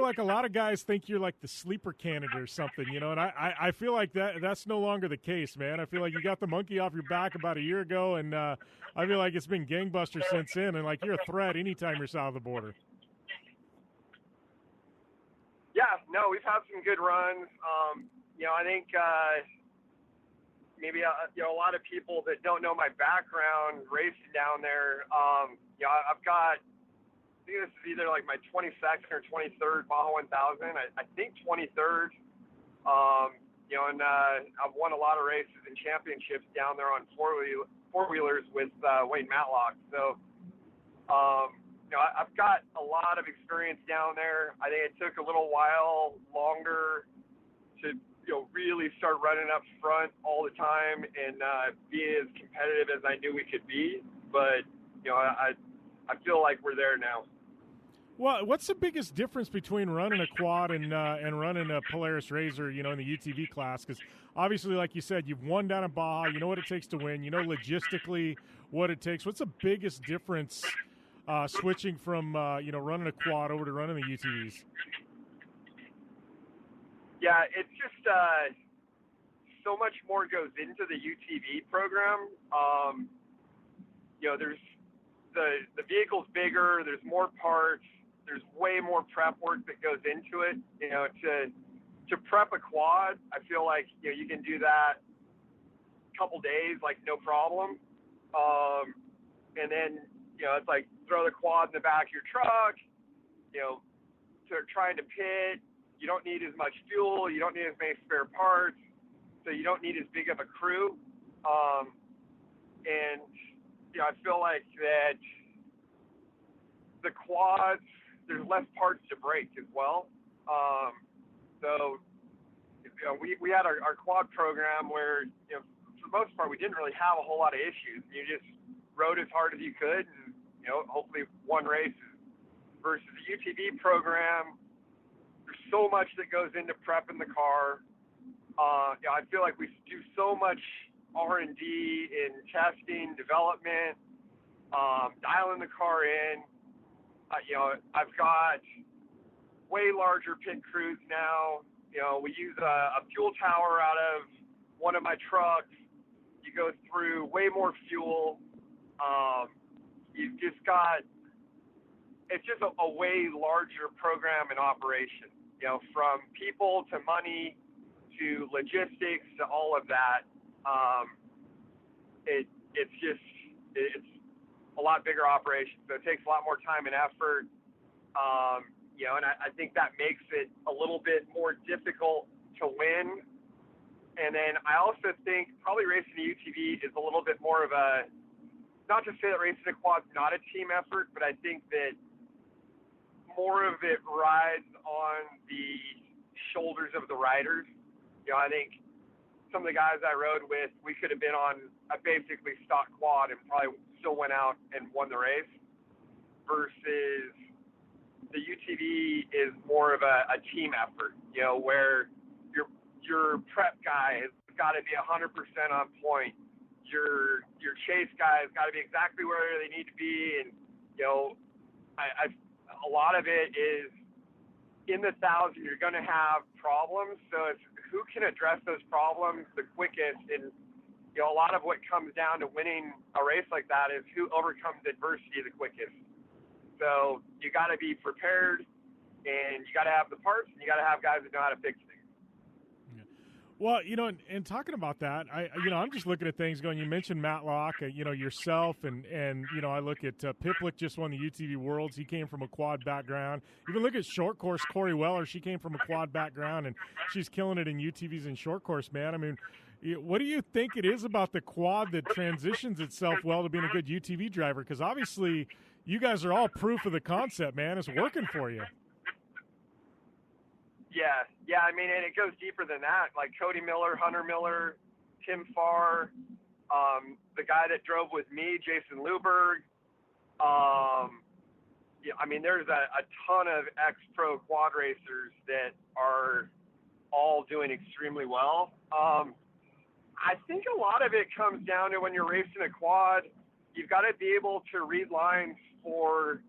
like a lot of guys think you're like the sleeper candidate or something, you know, and I feel like that's no longer the case, man. I feel like you got the monkey off your back about a year ago, and I feel like it's been gangbusters since then, and like you're a threat anytime you're south of the border. Yeah, no, we've had some good runs. You know, I think maybe a lot of people that don't know my background racing down there. You know, I've got, I think this is either like my 22nd or 23rd Baja 1000. I think 23rd. You know, and I've won a lot of races and championships down there on four-wheelers with Wayne Matlock. So, you know, I've got a lot of experience down there. I think it took a little while longer to, you know, really start running up front all the time and be as competitive as I knew we could be. But, you know, I feel like we're there now. Well, what's the biggest difference between running a quad and running a Polaris RZR, you know, in the UTV class? Because obviously, like you said, you've won down in Baja. You know what it takes to win. You know logistically what it takes. What's the biggest difference switching from, you know, running a quad over to running the UTVs? Yeah, it's just so much more goes into the UTV program. You know, there's the vehicle's bigger. There's more parts. There's way more prep work that goes into it. You know, to prep a quad, I feel like, you know, you can do that a couple days, like no problem. And then, you know, it's like throw the quad in the back of your truck, you know, to trying to pit, you don't need as much fuel, you don't need as many spare parts, so you don't need as big of a crew. And I feel like that the quads, there's less parts to break as well. So we had our quad program where for the most part we didn't really have a whole lot of issues. You just rode as hard as you could, and hopefully won races. Versus the UTV program, there's so much that goes into prepping the car. I feel like we do so much R&D in testing, development, dialing the car in. I've got way larger pit crews now. We use a fuel tower out of one of my trucks. You go through way more fuel. You've just got, it's just a way larger program in operation, from people to money to logistics to all of that. It's a lot bigger operation, so it takes a lot more time and effort. And I think that makes it a little bit more difficult to win. And then I also think probably racing the UTV is a little bit more of a, not to say that racing a quad's not a team effort, but I think that more of it rides on the shoulders of the riders. I think some of the guys I rode with, we could have been on a basically stock quad and probably still went out and won the race, versus the UTV is more of a team effort, where your prep guy has got to be 100% on point. Your chase guy has got to be exactly where they need to be. And, a lot of it is in the 1,000, you're going to have problems. So it's who can address those problems the quickest. And, a lot of what comes down to winning a race like that is who overcomes adversity the quickest. So you got to be prepared, and you got to have the parts, and you got to have guys that know how to fix things. Yeah. Well, and talking about that, I'm just looking at things going, you mentioned Matlock, yourself, and I look at Piplick just won the UTV Worlds. He came from a quad background. Even look at short course, Corey Weller. She came from a quad background, and she's killing it in UTVs and short course, man. I mean, what do you think it is about the quad that transitions itself well to being a good UTV driver? Because obviously you guys are all proof of the concept, man. It's working for you. Yeah. I mean, and it goes deeper than that. Like Cody Miller, Hunter Miller, Tim Farr, the guy that drove with me, Jason Luberg. I mean, there's a ton of ex-pro quad racers that are all doing extremely well. I think a lot of it comes down to when you're racing a quad, you've got to be able to read lines for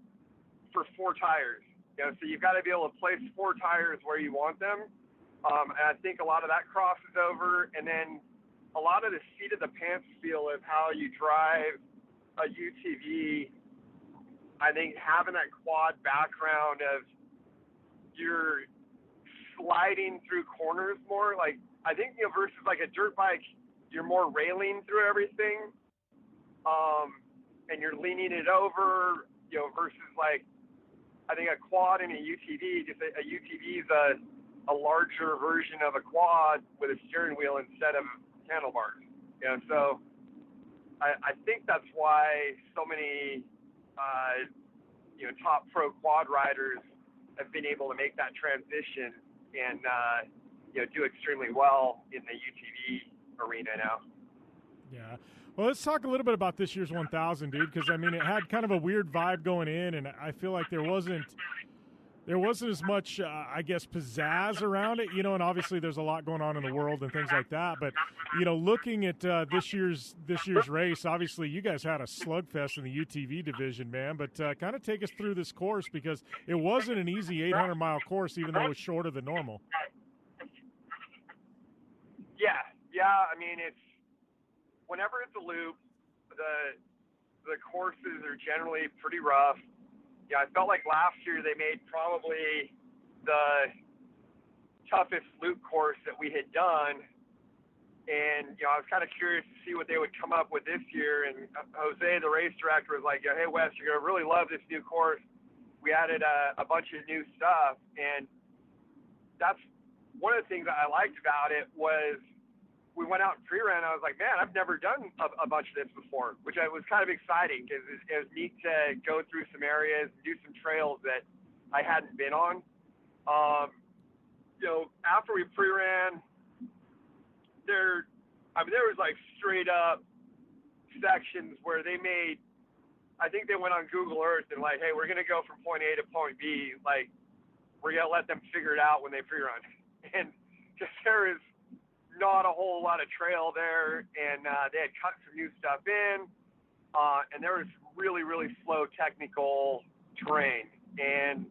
4 tires. So you've got to be able to place 4 tires where you want them. And I think a lot of that crosses over. And then a lot of the seat of the pants feel of how you drive a UTV. I think having that quad background of you're sliding through corners more. Like, I think, versus like a dirt bike, you're more railing through everything. And you're leaning it over, versus like, I think a quad and a UTV, just a UTV is a larger version of a quad with a steering wheel instead of handlebars. So I think that's why so many, top pro quad riders have been able to make that transition and, do extremely well in the UTV arena now. Yeah. Well, let's talk a little bit about this year's 1000, dude, because, I mean, it had kind of a weird vibe going in, and I feel like there wasn't as much, I guess, pizzazz around it, and obviously there's a lot going on in the world and things like that. But, looking at this year's race, obviously you guys had a slugfest in the UTV division, man. But kind of take us through this course, because it wasn't an easy 800-mile course, even though it was shorter than normal. Yeah. I mean, whenever it's a loop, the courses are generally pretty rough. Yeah, I felt like last year they made probably the toughest loop course that we had done. And, I was kind of curious to see what they would come up with this year. And Jose, the race director, was like, hey, Wes, you're going to really love this new course. We added a bunch of new stuff. And that's one of the things that I liked about it was we went out and pre-ran. I was like, man, I've never done a bunch of this before, which was kind of exciting because it was neat to go through some areas, do some trails that I hadn't been on. After we pre-ran, there was like straight up sections where they made, I think they went on Google Earth and like, hey, we're going to go from point A to point B. Like, we're going to let them figure it out when they pre-run. And just there is not a whole lot of trail there, and they had cut some new stuff in, and there was really, really slow technical terrain. And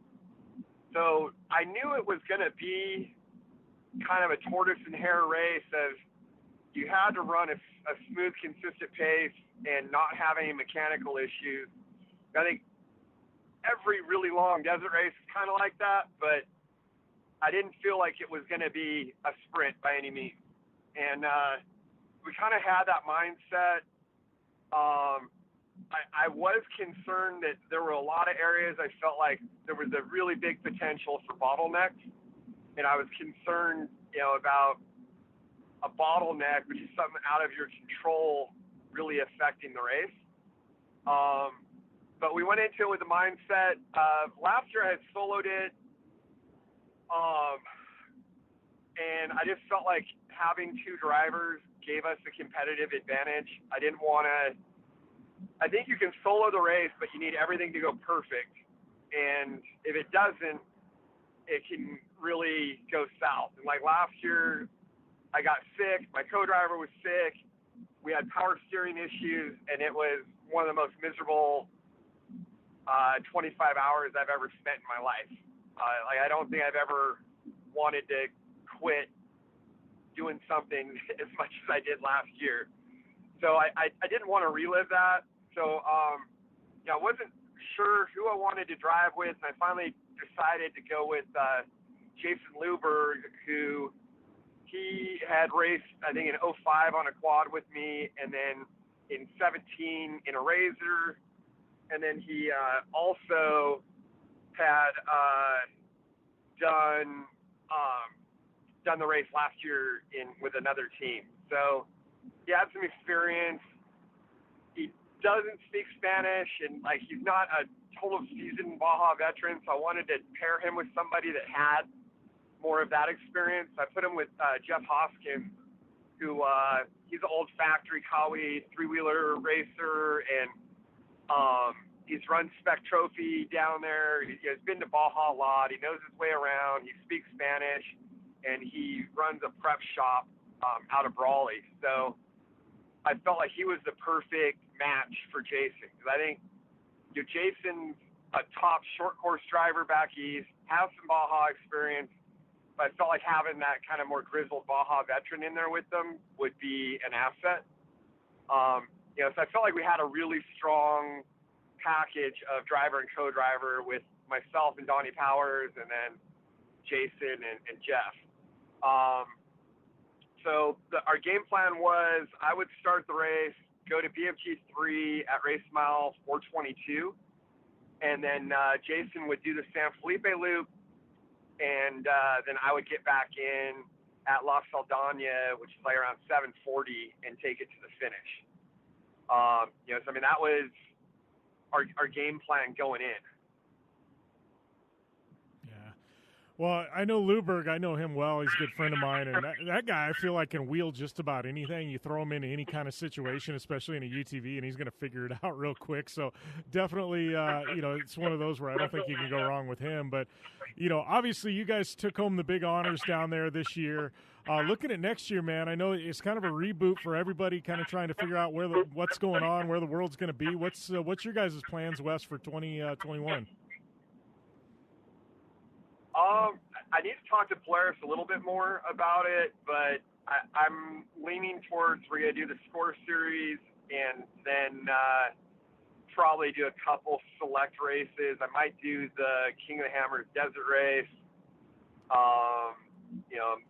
so I knew it was going to be kind of a tortoise and hare race of you had to run a smooth, consistent pace and not have any mechanical issues. I think every really long desert race is kind of like that, but I didn't feel like it was going to be a sprint by any means. And we kind of had that mindset. I was concerned that there were a lot of areas I felt like there was a really big potential for bottlenecks. And I was concerned, about a bottleneck, which is something out of your control, really affecting the race. But we went into it with the mindset of last year I had soloed it. And I just felt like having two drivers gave us a competitive advantage. I think you can solo the race, but you need everything to go perfect. And if it doesn't, it can really go south. And like last year, I got sick. My co-driver was sick. We had power steering issues, and it was one of the most miserable 25 hours I've ever spent in my life. I don't think I've ever wanted to quit doing something as much as I did last year. So I didn't want to relive that. So I wasn't sure who I wanted to drive with, and I finally decided to go with Jason Luberg, who he had raced, I think, in 05 on a quad with me, and then in 17 in a RZR, and then he also had done the race last year with another team. So he had some experience. He doesn't speak Spanish, and he's not a total seasoned Baja veteran, so I wanted to pair him with somebody that had more of that experience. I put him with Jeff Hoskins, who he's an old factory Kawi three-wheeler racer, and he's run Spec Trophy down there. He's been to Baja a lot. He knows his way around. He speaks Spanish, and he runs a prep shop out of Brawley. So I felt like he was the perfect match for Jason, because I think Jason's a top short course driver back east, has some Baja experience, but I felt like having that kind of more grizzled Baja veteran in there with them would be an asset. So I felt like we had a really strong package of driver and co-driver with myself and Donnie Powers, and then Jason and Jeff. So our game plan was I would start the race, go to BMT 3 at race mile 422, and then Jason would do the San Felipe loop, and then I would get back in at La Saldana, which is like around 740, and take it to the finish. That was our game plan going in. Well, I know Luberg. I know him well. He's a good friend of mine. And that guy, I feel like, can wheel just about anything. You throw him into any kind of situation, especially in a UTV, and he's going to figure it out real quick. So definitely, it's one of those where I don't think you can go wrong with him. But, obviously you guys took home the big honors down there this year. Looking at next year, man, I know it's kind of a reboot for everybody, kind of trying to figure out what's going on, where the world's going to be. What's your guys' plans, Wes, for 2021? I need to talk to Polaris a little bit more about it, but I'm leaning towards we're going to do the Score Series and then probably do a couple select races. I might do the King of the Hammers Desert Race,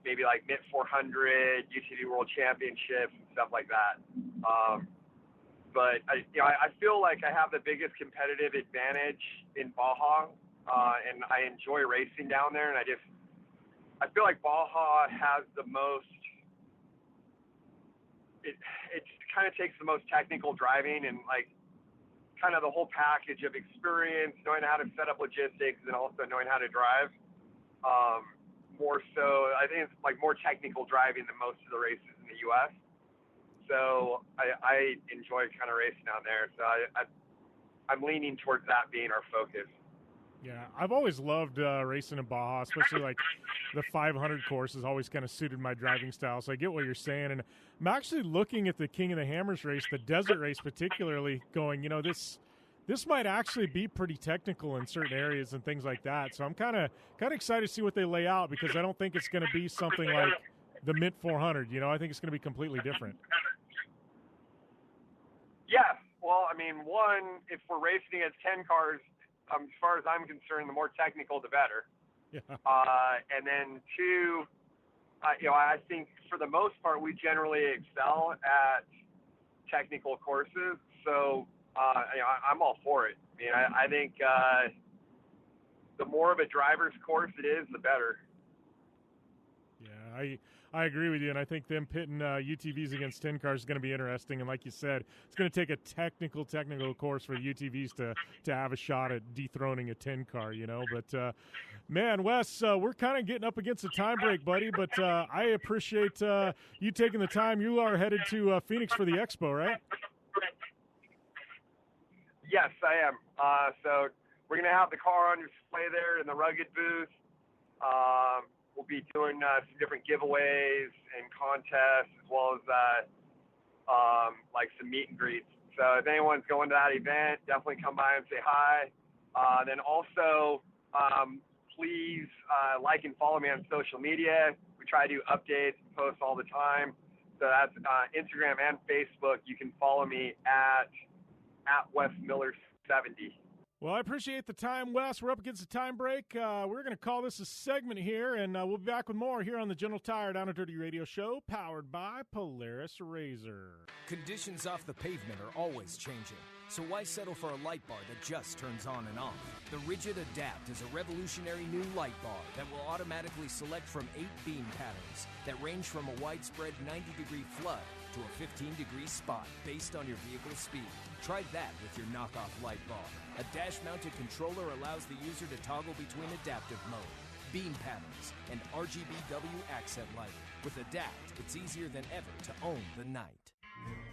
maybe like Mid 400, UTV World Championships, and stuff like that. But I feel like I have the biggest competitive advantage in Baja. And I enjoy racing down there, and I just I feel like Baja has the most. It kind of takes the most technical driving and like kind of the whole package of experience, knowing how to set up logistics and also knowing how to drive. More so, I think it's like more technical driving than most of the races in the U.S. So I enjoy kind of racing down there. So I'm leaning towards that being our focus. Yeah, I've always loved racing in Baja, especially like the 500 course has always kind of suited my driving style. So I get what you're saying. And I'm actually looking at the King of the Hammers race, the desert race particularly, going, this might actually be pretty technical in certain areas and things like that. So I'm kind of excited to see what they lay out, because I don't think it's going to be something like the Mint 400. I think it's going to be completely different. Yeah, well, I mean, one, if we're racing against 10 cars, as far as I'm concerned, the more technical, the better. Yeah. And then two, I think for the most part, we generally excel at technical courses. So, I'm all for it. I mean, I think the more of a driver's course it is, the better. Yeah, I agree with you, and I think them pitting UTVs against 10 cars is going to be interesting. And like you said, it's going to take a technical course for the UTVs to have a shot at dethroning a 10 car, But, man, Wes, we're kind of getting up against a time break, buddy, but I appreciate you taking the time. You are headed to Phoenix for the Expo, right? Yes, I am. So we're going to have the car on display there in the rugged booth. We'll be doing some different giveaways and contests, as well as like some meet and greets. So if anyone's going to that event, definitely come by and say hi. Then also, please like and follow me on social media. We try to do updates and posts all the time. So that's Instagram and Facebook. You can follow me at WesMiller70. Well, I appreciate the time, Wes. We're up against the time break. We're going to call this a segment here, and we'll be back with more here on the General Tire Down and Dirty Radio Show, powered by Polaris RZR. Conditions off the pavement are always changing, so why settle for a light bar that just turns on and off? The Rigid Adapt is a revolutionary new light bar that will automatically select from 8 beam patterns that range from a widespread 90-degree flood to a 15-degree spot based on your vehicle's speed. Try that with your knockoff light bar. A dash-mounted controller allows the user to toggle between adaptive mode, beam patterns, and RGBW accent lighting. With Adapt, it's easier than ever to own the night.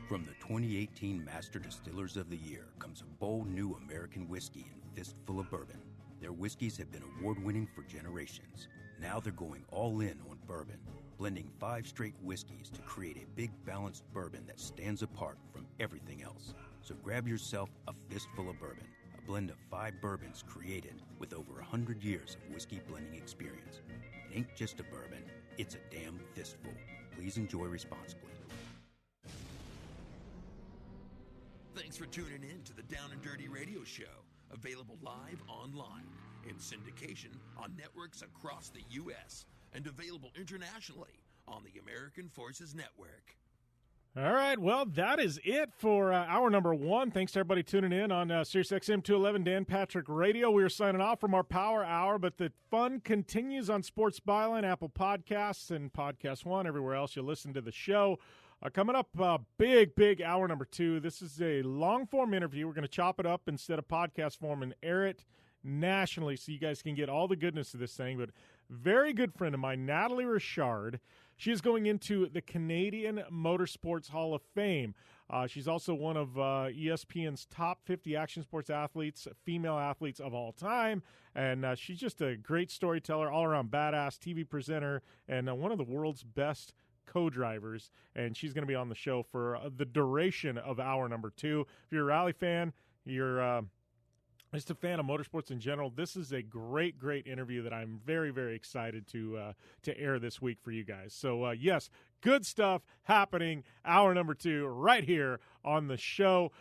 From the 2018 Master Distillers of the Year comes a bold new American whiskey and fistful of bourbon. Their whiskeys have been award-winning for generations. Now they're going all in on bourbon, blending 5 straight whiskeys to create a big balanced bourbon that stands apart from everything else. So grab yourself a fistful of bourbon, a blend of 5 bourbons created with over 100 years of whiskey blending experience. It ain't just a bourbon, it's a damn fistful. Please enjoy responsibly. Thanks for tuning in to the Down and Dirty Radio Show, available live online, in syndication on networks across the U.S., and available internationally on the American Forces Network. All right, well, that is it for hour number 1. Thanks to everybody tuning in on Sirius XM 211 Dan Patrick Radio. We are signing off from our Power Hour, but the fun continues on Sports Byline, Apple Podcasts, and Podcast One, everywhere else you listen to the show. Coming up, big hour number 2. This is a long-form interview. We're going to chop it up instead of podcast form and air it nationally so you guys can get all the goodness of this thing. But very good friend of mine, Nathalie Richard. She is going into the Canadian Motorsports Hall of Fame. She's also one of ESPN's top 50 action sports athletes, female athletes of all time. And she's just a great storyteller, all-around badass TV presenter, and one of the world's best co-drivers. And she's going to be on the show for the duration of hour number 2. If you're a rally fan, you're just a fan of motorsports in general, this is a great interview that I'm very, very excited to air this week for you guys. So, yes, good stuff happening hour number 2 right here on the show.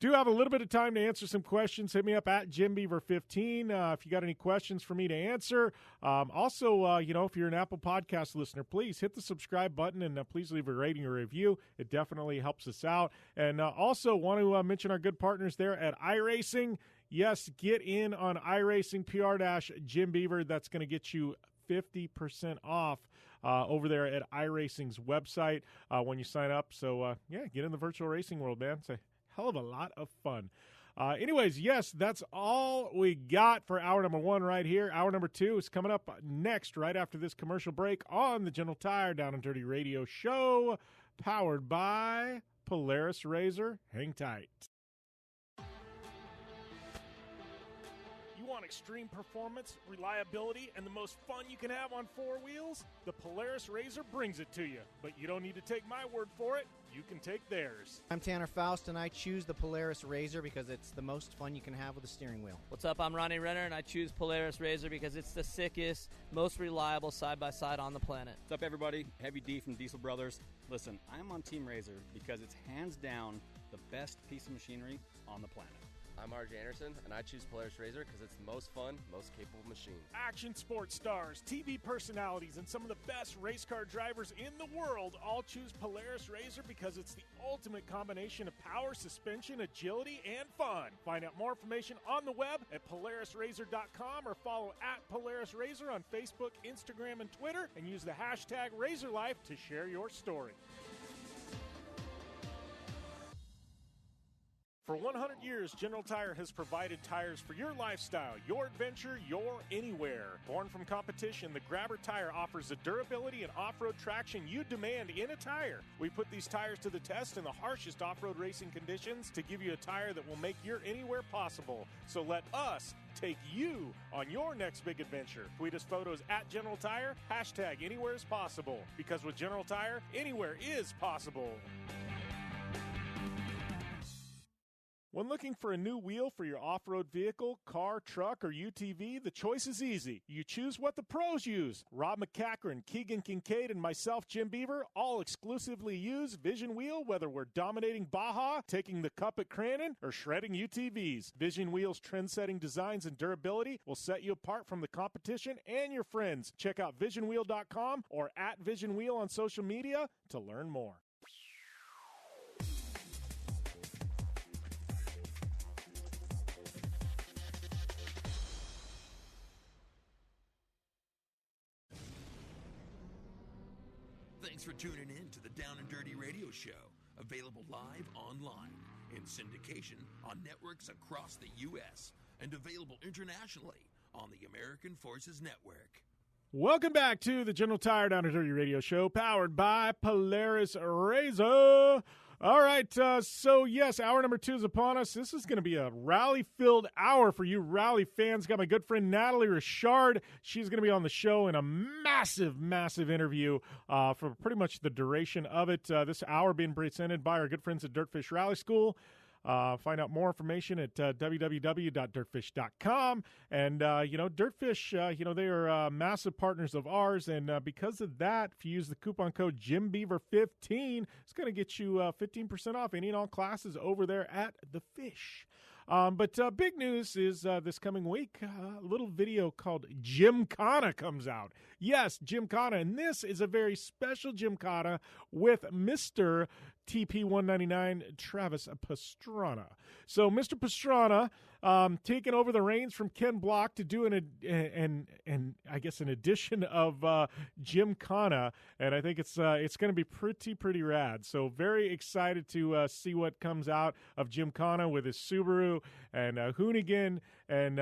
Do have a little bit of time to answer some questions. Hit me up at JimBeaver15 if you got any questions for me to answer. Also, if you're an Apple Podcast listener, please hit the subscribe button and please leave a rating or review. It definitely helps us out. And also want to mention our good partners there at iRacing. Yes, get in on iRacing, Pwrd-Jim Beaver. That's going to get you 50% off over there at iRacing's website when you sign up. So, get in the virtual racing world, man. It's a hell of a lot of fun. Anyways, yes, that's all we got for hour number 1 right here. Hour number 2 is coming up next, right after this commercial break on the General Tire Down and Dirty Radio Show, powered by Polaris RZR. Hang tight. You want extreme performance, reliability, and the most fun you can have on 4 wheels? The Polaris RZR brings it to you. But you don't need to take my word for it. You can take theirs. I'm Tanner Faust, and I choose the Polaris RZR because it's the most fun you can have with a steering wheel. What's up? I'm Ronnie Renner, and I choose Polaris RZR because it's the sickest, most reliable side-by-side on the planet. What's up, everybody? Heavy D from Diesel Brothers. Listen, I'm on Team RZR because it's hands down the best piece of machinery on the planet. I'm RJ Anderson, and I choose Polaris RZR because it's the most fun, most capable machine. Action sports stars, TV personalities, and some of the best race car drivers in the world all choose Polaris RZR because it's the ultimate combination of power, suspension, agility, and fun. Find out more information on the web at PolarisRZR.com or follow at Polaris RZR on Facebook, Instagram, and Twitter, and use the hashtag RZRLife to share your story. For 100 years, General Tire has provided tires for your lifestyle, your adventure, your anywhere. Born from competition, the Grabber tire offers the durability and off-road traction you demand in a tire. We put these tires to the test in the harshest off-road racing conditions to give you a tire that will make your anywhere possible. So let us take you on your next big adventure. Tweet us photos at General Tire, hashtag anywhere is possible. Because with General Tire, anywhere is possible. When looking for a new wheel for your off-road vehicle, car, truck, or UTV, the choice is easy. You choose what the pros use. Rob McCachran, Keegan Kincaid, and myself, Jim Beaver, all exclusively use Vision Wheel, whether we're dominating Baja, taking the cup at Crandon, or shredding UTVs. Vision Wheel's trend-setting designs and durability will set you apart from the competition and your friends. Check out VisionWheel.com or at Vision Wheel on social media to learn more. Thanks for tuning in to the Down and Dirty Radio Show, available live online, in syndication on networks across the U.S., and available internationally on the American Forces Network. Welcome back to the General Tire Down and Dirty Radio Show, powered by Polaris RZR. All right, so yes, hour number 2 is upon us. This is going to be a rally-filled hour for you rally fans. Got my good friend Nathalie Richard. She's going to be on the show in a massive, massive interview for pretty much the duration of it. This hour being presented by our good friends at Dirtfish Rally School. Find out more information at www.dirtfish.com. And, Dirtfish, they are massive partners of ours. And because of that, if you use the coupon code JimBeaver15, it's going to get you 15% off any and all classes over there at The Fish. But big news is this coming week, a little video called Gymkhana comes out. Yes, Gymkhana, and this is a very special Gymkhana with Mr. TP199 Travis Pastrana. So Mr. Pastrana taking over the reins from Ken Block to do an edition of Gymkhana, and I think it's going to be pretty rad. So very excited to see what comes out of Gymkhana with his Subaru and Hoonigan. And,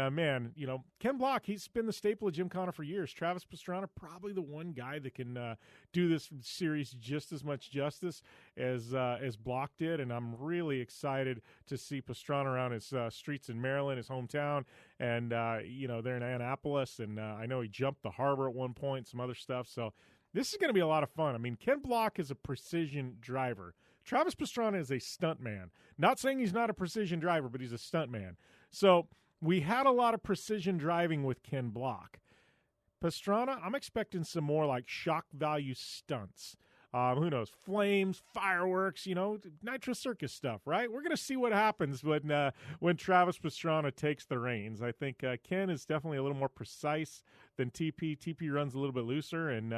Ken Block, he's been the staple of Gymkhana for years. Travis Pastrana, probably the one guy that can do this series just as much justice as Block did. And I'm really excited to see Pastrana around his streets in Maryland, his hometown. And, they're in Annapolis. And I know he jumped the harbor at one point, some other stuff. So this is going to be a lot of fun. I mean, Ken Block is a precision driver. Travis Pastrana is a stunt man. Not saying he's not a precision driver, but he's a stunt man. So we had a lot of precision driving with Ken Block. Pastrana, I'm expecting some more like shock value stunts. Who knows? Flames, fireworks, Nitro Circus stuff, right? We're going to see what happens when Travis Pastrana takes the reins. I think Ken is definitely a little more precise than TP. TP runs a little bit looser, and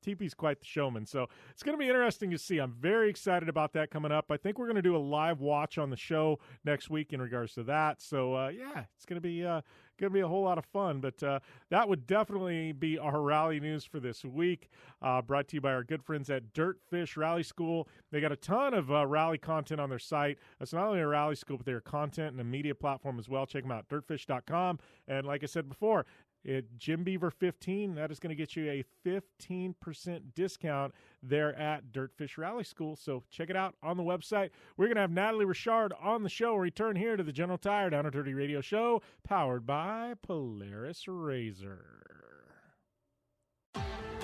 TP's quite the showman. So it's going to be interesting to see. I'm very excited about that coming up. I think we're going to do a live watch on the show next week in regards to that. So, it's going to be a whole lot of fun. But that would definitely be our rally news for this week, brought to you by our good friends at Dirtfish Rally School. They got a ton of rally content on their site. It's not only a rally school, but they're content and a media platform as well. Check them out, dirtfish.com. And like I said before, Jim Beaver 15, that is going to get you a 15% discount there at Dirtfish Rally School. So check it out on the website. We're going to have Nathalie Richard on the show. Return here to the General Tire Down and Dirty Radio Show, powered by Polaris RZR.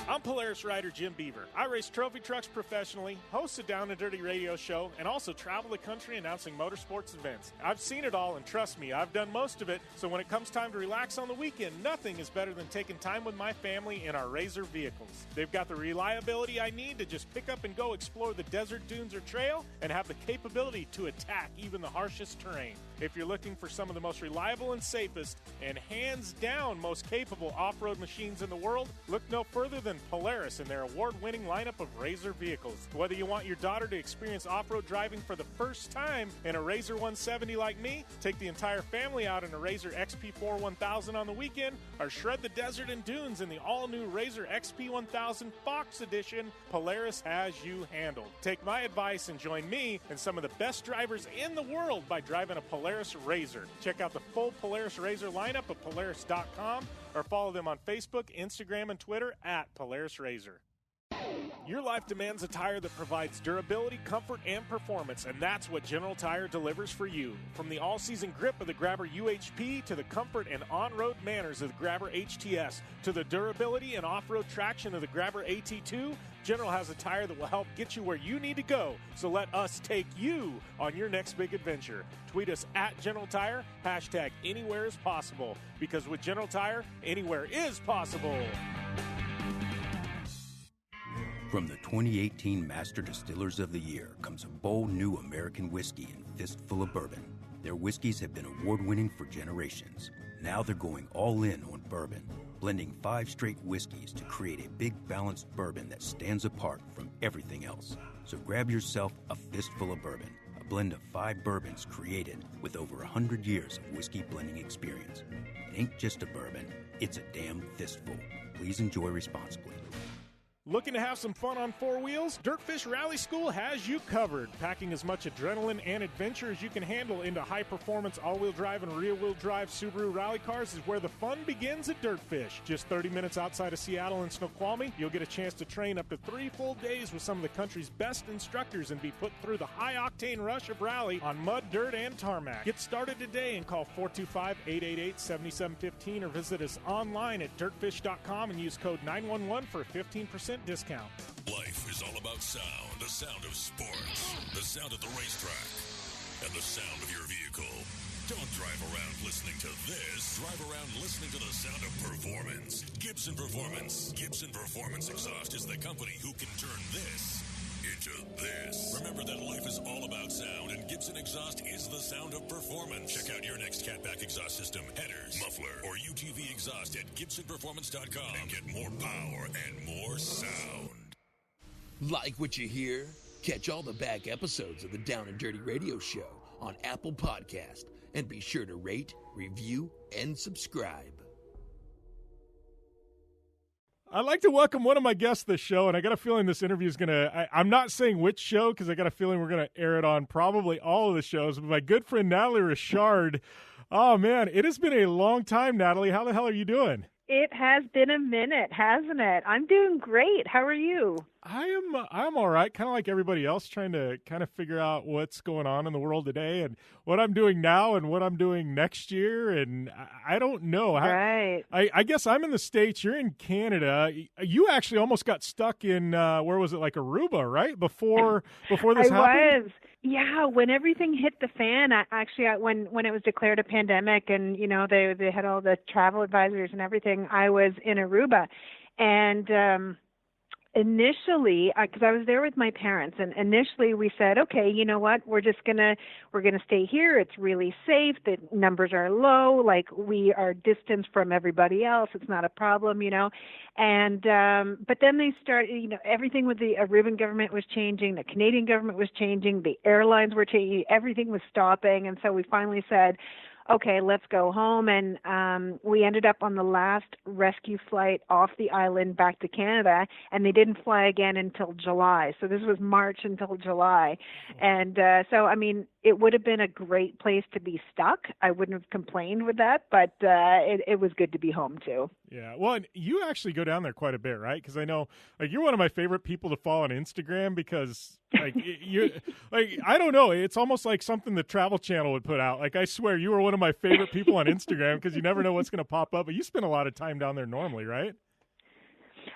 I'm Polaris rider Jim Beaver. I race trophy trucks professionally, host a Down and Dirty radio show, and also travel the country announcing motorsports events. I've seen it all, and trust me, I've done most of it, so when it comes time to relax on the weekend, nothing is better than taking time with my family in our RZR vehicles. They've got the reliability I need to just pick up and go explore the desert, dunes, or trail, and have the capability to attack even the harshest terrain. If you're looking for some of the most reliable and safest, and hands down most capable off-road machines in the world, look no further than Polaris and their award-winning lineup of RZR vehicles. Whether you want your daughter to experience off-road driving for the first time in a RZR 170 like me, take the entire family out in a RZR XP4 1000 on the weekend, or shred the desert and dunes in the all-new RZR XP 1000 Fox Edition, Polaris has you handled. Take my advice and join me and some of the best drivers in the world by driving a Polaris RZR. Check out the full Polaris RZR lineup at Polaris.com or follow them on Facebook, Instagram, and Twitter at Polaris RZR. Your life demands a tire that provides durability, comfort, and performance, and that's what General Tire delivers for you. From the all-season grip of the Grabber UHP to the comfort and on-road manners of the Grabber HTS to the durability and off-road traction of the Grabber AT2, General has a tire that will help get you where you need to go. So let us take you on your next big adventure. Tweet us at General Tire, hashtag anywhere is possible, because with General Tire, anywhere is possible. From the 2018 Master Distillers of the Year comes a bold new American whiskey and fistful of bourbon. Their whiskeys have been award-winning for generations. Now they're going all in on bourbon, blending 5 straight whiskeys to create a big balanced bourbon that stands apart from everything else. So grab yourself a fistful of bourbon, a blend of 5 bourbons created with over 100 years of whiskey blending experience. It ain't just a bourbon, it's a damn fistful. Please enjoy responsibly. Looking to have some fun on 4 wheels? Dirtfish Rally School has you covered. Packing as much adrenaline and adventure as you can handle into high-performance all-wheel drive and rear-wheel drive Subaru rally cars is where the fun begins at Dirtfish. Just 30 minutes outside of Seattle and Snoqualmie, you'll get a chance to train up to 3 full days with some of the country's best instructors and be put through the high-octane rush of rally on mud, dirt, and tarmac. Get started today and call 425-888-7715 or visit us online at dirtfish.com and use code 911 for a 15% discount. Life is all about sound, the sound of sports, the sound of the racetrack, and the sound of your vehicle. Don't drive around listening to this. Drive around listening to the sound of performance. Gibson Performance. Gibson Performance Exhaust is the company who can turn this into this. Remember that life is all about sound, and Gibson Exhaust is the sound of performance. Check out your next catback exhaust system, headers, muffler, or UTV exhaust at GibsonPerformance.com and get more power and more sound. Like what you hear? Catch all the back episodes of the Down and Dirty Radio Show on Apple Podcast, and be sure to rate, review, and subscribe. I'd like to welcome one of my guests to the show, and I got a feeling this interview is going to – I'm not saying which show because I got a feeling we're going to air it on probably all of the shows, but my good friend Nathalie Richard. Oh, man, it has been a long time, Nathalie. How the hell are you doing? It has been a minute, hasn't it? I'm doing great. How are you? I'm all right, kind of like everybody else, trying to kind of figure out what's going on in the world today and what I'm doing now and what I'm doing next year, and I don't know. Right. I guess I'm in the States. You're in Canada. You actually almost got stuck in, where was it, like Aruba, right? Before this happened? I was. Yeah, when everything hit the fan, when it was declared a pandemic and, you know, they had all the travel advisories and everything, I was in Aruba. And initially, because I was there with my parents, and initially we said, okay, you know what, we're gonna stay here. It's really safe. The numbers are low. Like, we are distanced from everybody else. It's not a problem, And but then they started, everything with the Aruban government was changing. The Canadian government was changing. The airlines were changing. Everything was stopping, and so we finally said, okay, let's go home. And we ended up on the last rescue flight off the island back to Canada, and they didn't fly again until July. So this was March until July. And so, I mean, it would have been a great place to be stuck. I wouldn't have complained with that, but it was good to be home too. Yeah. Well, and you actually go down there quite a bit, right? Because I know, you're one of my favorite people to follow on Instagram because, you, I don't know. It's almost like something the Travel Channel would put out. Like, I swear, you are one of my favorite people on Instagram because you never know what's going to pop up. But you spend a lot of time down there normally, right?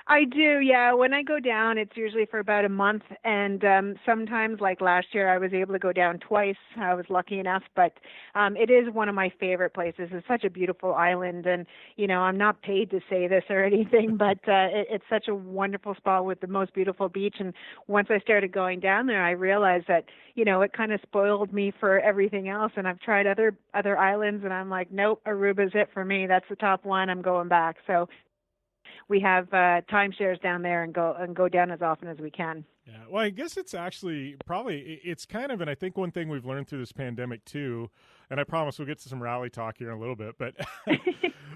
I do, yeah. When I go down, it's usually for about a month, and sometimes, like last year, I was able to go down twice. I was lucky enough, but it is one of my favorite places. It's such a beautiful island, and, I'm not paid to say this or anything, but it's such a wonderful spot with the most beautiful beach, and once I started going down there, I realized that, it kind of spoiled me for everything else, and I've tried other islands, and I'm like, nope, Aruba's it for me. That's the top one. I'm going back. So we have timeshares down there and go down as often as we can. Yeah, well, I guess it's actually it's kind of, and I think one thing we've learned through this pandemic too, and I promise we'll get to some rally talk here in a little bit, but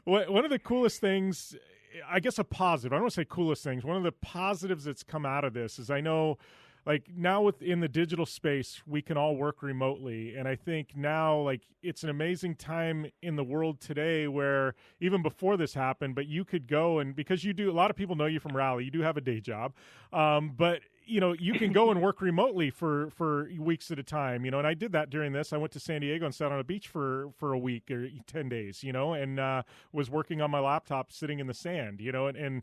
one of the coolest things, I guess a positive, I don't want to say coolest things, one of the positives that's come out of this is I know, like, now within the digital space, we can all work remotely. And I think now, like, it's an amazing time in the world today where even before this happened, but you could go and because a lot of people know you from Rally, you do have a day job. But you can go and work remotely for weeks at a time, and I did that during this. I went to San Diego and sat on a beach for a week or 10 days, and was working on my laptop sitting in the sand, and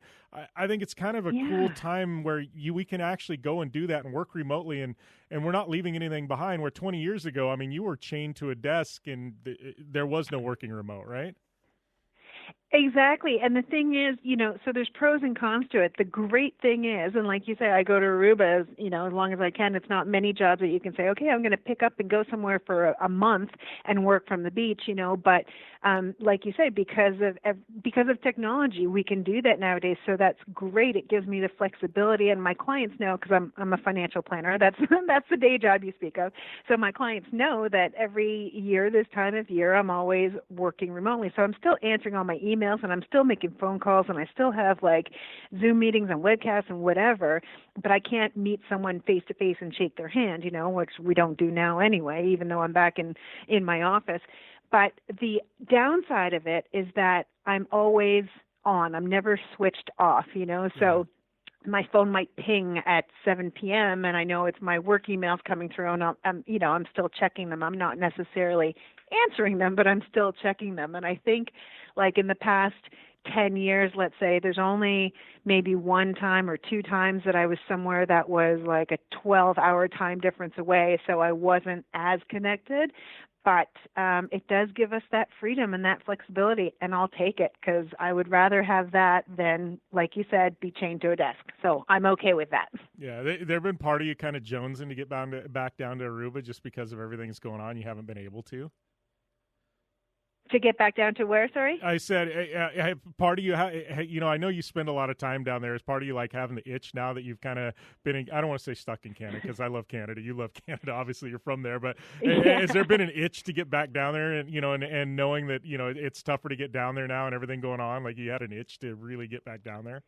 I think it's kind of a cool time where we can actually go and do that and work remotely and we're not leaving anything behind where 20 years ago, I mean, you were chained to a desk and there was no working remote, right? Exactly. And the thing is, so there's pros and cons to it. The great thing is, and like you say, I go to Aruba, as long as I can. It's not many jobs that you can say, okay, I'm going to pick up and go somewhere for a month and work from the beach, but like you say, because of technology, we can do that nowadays. So that's great. It gives me the flexibility, and my clients know, because I'm a financial planner. That's the day job you speak of. So my clients know that every year, this time of year, I'm always working remotely. So I'm still answering all my emails, and I'm still making phone calls, and I still have like Zoom meetings and webcasts and whatever, but I can't meet someone face to face and shake their hand, which we don't do now anyway, even though I'm back in my office. But the downside of it is that I'm always on. I'm never switched off, so my phone might ping at 7 p.m. and I know it's my work emails coming through, and I'm still checking them. I'm not necessarily answering them, but I'm still checking them. And I think, like, in the past 10 years, let's say, there's only maybe one time or two times that I was somewhere that was like a 12-hour time difference away, so I wasn't as connected. But it does give us that freedom and that flexibility, and I'll take it because I would rather have that than, like you said, be chained to a desk. So I'm okay with that. Yeah, there have been part of you kind of jonesing to get back down to Aruba just because of everything that's going on. You haven't been able to. To get back down to where, sorry? I said, part of you, I know you spend a lot of time down there. Is part of you like having the itch now that you've kind of been I don't want to say stuck in Canada because I love Canada. You love Canada. Obviously, you're from there. But has there been an itch to get back down there and, and knowing that, it's tougher to get down there now and everything going on? Like, you had an itch to really get back down there?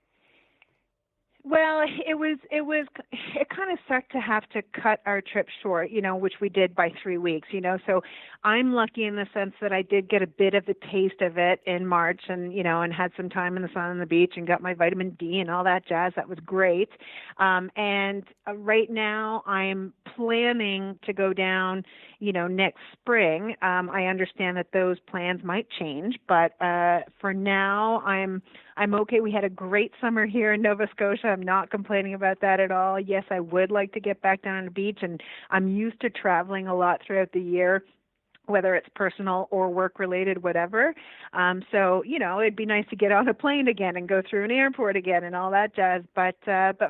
Well, it kind of sucked to have to cut our trip short, which we did by 3 weeks, so I'm lucky in the sense that I did get a bit of a taste of it in March and, and had some time in the sun on the beach and got my vitamin D and all that jazz. That was great. And right now I'm planning to go down, next spring. I understand that those plans might change, but for now I'm okay. We had a great summer here in Nova Scotia. I'm not complaining about that at all. Yes, I would like to get back down on the beach, and I'm used to traveling a lot throughout the year. whether it's personal or work-related, whatever. So, it'd be nice to get on a plane again and go through an airport again and all that jazz. But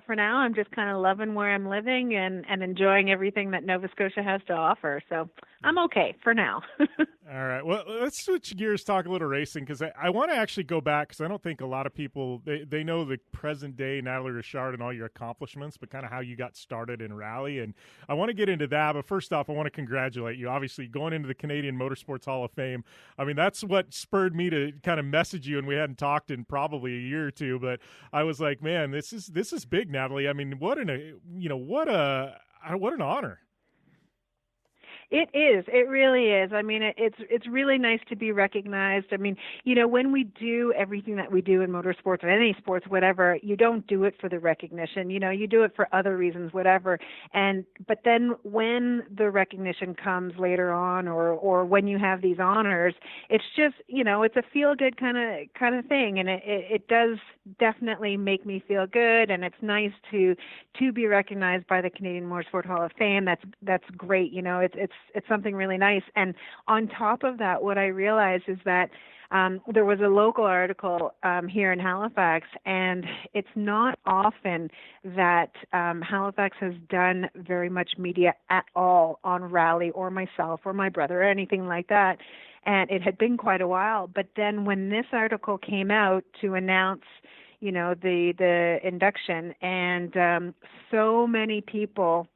for now, I'm just kind of loving where I'm living and enjoying everything that Nova Scotia has to offer. So I'm okay for now. All right. Well, let's switch gears, talk a little racing, because I want to actually go back, because I don't think a lot of people, they know the present-day Nathalie Richard and all your accomplishments, but kind of how you got started in rally. And I want to get into that, but first off, I want to congratulate you. Obviously, going into the Canadian Motorsports Hall of Fame, I mean, that's what spurred me to kind of message you, and we hadn't talked in probably a year or two, but I was like, man, this is big, Nathalie. I mean, what an honor. It is. It really is. I mean, it's really nice to be recognized. I mean, when we do everything that we do in motorsports or any sports, whatever, you don't do it for the recognition. You do it for other reasons, whatever. But then when the recognition comes later on, or when you have these honors, it's just, it's a feel-good kind of thing, and it does definitely make me feel good, and it's nice to be recognized by the Canadian Motorsport Hall of Fame. That's great. It's something really nice. And on top of that, what I realized is that there was a local article here in Halifax, and it's not often that Halifax has done very much media at all on rally or myself or my brother or anything like that. And it had been quite a while. But then when this article came out to announce the induction, and so many people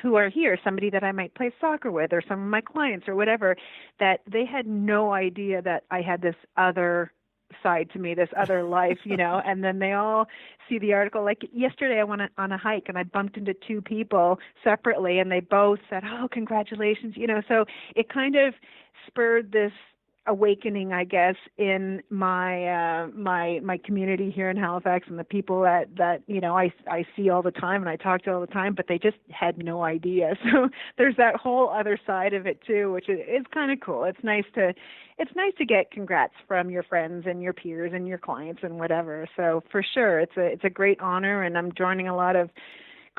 who are here, somebody that I might play soccer with or some of my clients or whatever, that they had no idea that I had this other side to me, this other life, and then they all see the article. Like yesterday I went on a hike and I bumped into two people separately, and they both said, "Oh, congratulations," so it kind of spurred this awakening, I guess, in my my community here in Halifax, and the people that I see all the time and I talk to all the time, but they just had no idea. So there's that whole other side of it too, which is kind of cool. It's nice to get congrats from your friends and your peers and your clients and whatever. So for sure, it's a great honor, and I'm joining a lot of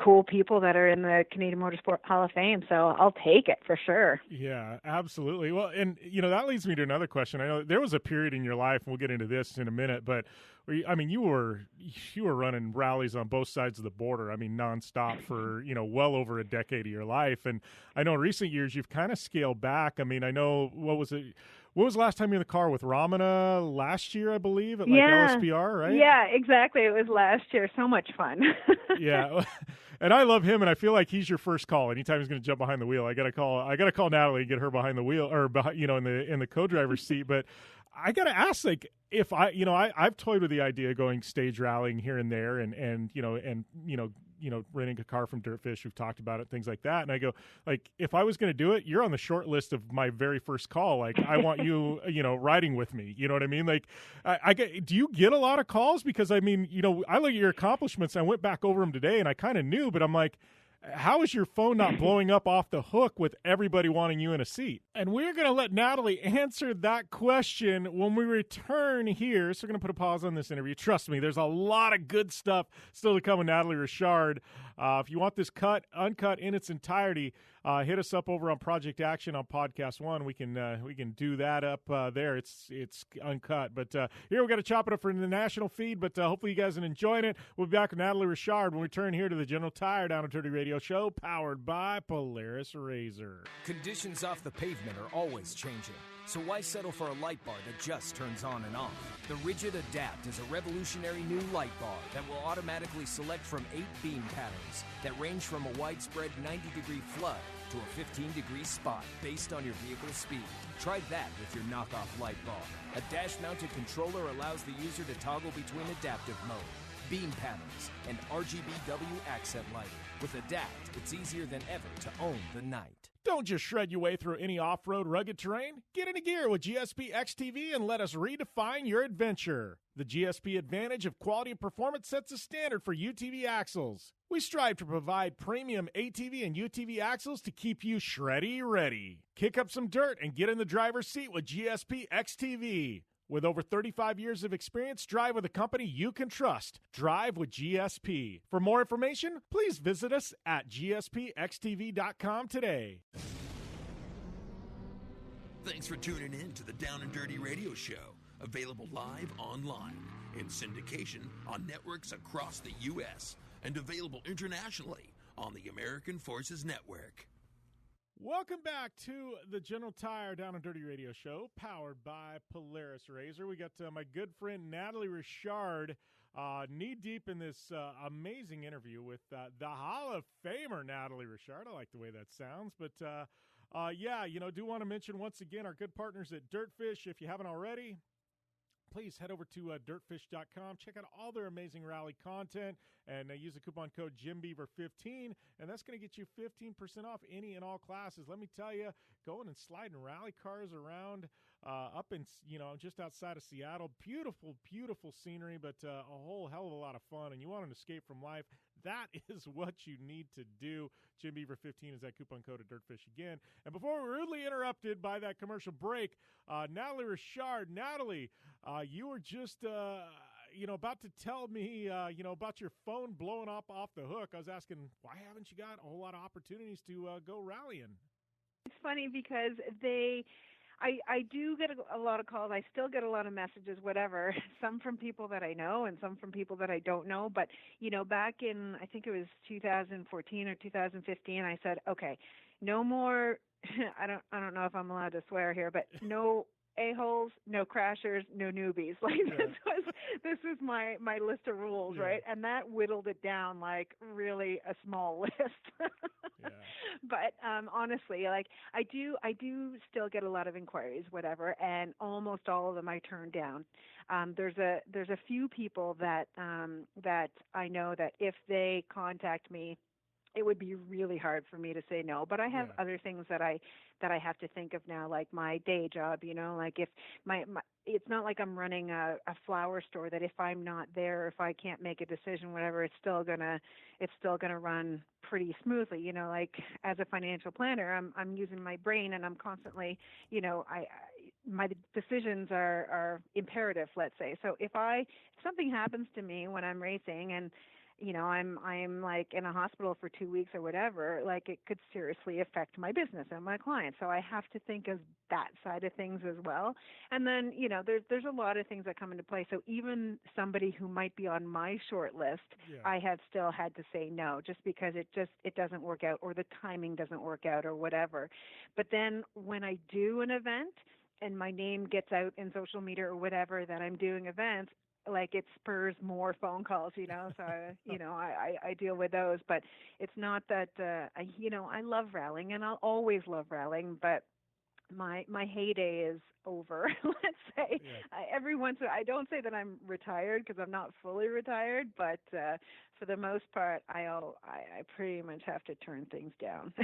cool people that are in the Canadian Motorsport Hall of Fame, so I'll take it for sure. Yeah, absolutely. Well, and that leads me to another question. I know there was a period in your life, and we'll get into this in a minute, but you were running rallies on both sides of the border. I mean, nonstop for well over a decade of your life. And I know in recent years you've kind of scaled back. I mean, I know what was the last time you were in the car with Ramana last year, I believe, at LSPR, right? Yeah, exactly. It was last year. So much fun. Yeah. And I love him, and I feel like he's your first call. Anytime he's going to jump behind the wheel, I got to call Nathalie and get her behind the wheel, or in the co-driver's seat. But I got to ask, like, if I've toyed with the idea of going stage rallying here and there, and renting a car from Dirtfish. We've talked about it, things like that. And I go, like, if I was going to do it, you're on the short list of my very first call. Like, I want you, riding with me. You know what I mean? Like, do you get a lot of calls? Because I mean, I look at your accomplishments. I went back over them today, and I kind of knew, but I'm like, how is your phone not blowing up off the hook with everybody wanting you in a seat? And we're going to let Nathalie answer that question when we return here. So we're going to put a pause on this interview. Trust me, there's a lot of good stuff still to come with Nathalie Richard. If you want this uncut in its entirety, hit us up over on Project Action on Podcast One. We can do that up there. It's uncut. But here we got to chop it up for the national feed. But hopefully you guys are enjoying it. We'll be back with Nathalie Richard when we return here to the General Tire Down and Dirty Radio Show, powered by Polaris RZR. Conditions off the pavement are always changing, so why settle for a light bar that just turns on and off? The Rigid Adapt is a revolutionary new light bar that will automatically select from 8 beam patterns that range from a widespread 90-degree flood to a 15-degree spot based on your vehicle's speed. Try that with your knockoff light bar. A dash-mounted controller allows the user to toggle between adaptive mode, beam patterns, and RGBW accent lighting. With Adapt, it's easier than ever to own the night. Don't just shred your way through any off-road rugged terrain. Get into gear with GSP XTV and let us redefine your adventure. The GSP advantage of quality and performance sets a standard for UTV axles. We strive to provide premium ATV and UTV axles to keep you shreddy ready. Kick up some dirt and get in the driver's seat with GSP XTV. With over 35 years of experience, drive with a company you can trust. Drive with GSP. For more information, please visit us at gspxtv.com today. Thanks for tuning in to the Down and Dirty Radio Show, available live online, in syndication on networks across the U.S., and available internationally on the American Forces Network. Welcome back to the General Tire Down and Dirty Radio Show, powered by Polaris RZR. We got my good friend Nathalie Richard knee-deep in this amazing interview with the Hall of Famer Nathalie Richard. I like the way that sounds. But, yeah, do want to mention once again our good partners at Dirtfish. If you haven't already, please head over to dirtfish.com. Check out all their amazing rally content and use the coupon code JimBeaver15, and that's going to get you 15% off any and all classes. Let me tell you, going and sliding rally cars around up in, just outside of Seattle, beautiful, beautiful scenery, but a whole hell of a lot of fun, and you want an escape from life, that is what you need to do. JimBeaver15 is that coupon code at Dirtfish again. And before we're rudely interrupted by that commercial break, Nathalie Richard. Nathalie, you were just, about to tell me, about your phone blowing up off the hook. I was asking, why haven't you got a whole lot of opportunities to go rallying? It's funny because I do get a lot of calls. I still get a lot of messages, whatever, some from people that I know and some from people that I don't know. But, back in, I think it was 2014 or 2015, I said, okay, no more, I don't know if I'm allowed to swear here, but no a-holes, no crashers, no newbies. Like this was my list of rules, right? And that whittled it down like really a small list. But honestly, like I do still get a lot of inquiries, whatever, and almost all of them I turn down. There's a few people that I know that if they contact me, it would be really hard for me to say no. But I have other things that I have to think of now, like my day job, like if my it's not like I'm running a flower store that if I'm not there, if I can't make a decision, whatever, it's still gonna run pretty smoothly. Like as a financial planner, I'm using my brain and I'm constantly, my decisions are imperative, let's say. So if something happens to me when I'm racing and I'm like in a hospital for 2 weeks or whatever, like it could seriously affect my business and my clients. So I have to think of that side of things as well. And then, there's a lot of things that come into play. So even somebody who might be on my short list, I have still had to say no, just because it doesn't work out or the timing doesn't work out or whatever. But then when I do an event and my name gets out in social media or whatever that I'm doing events, like it spurs more phone calls, so, I deal with those, but it's not that, I love rallying and I'll always love rallying, but my heyday is over, let's say. Every once in a while, I don't say that I'm retired because I'm not fully retired, but for the most part, I pretty much have to turn things down.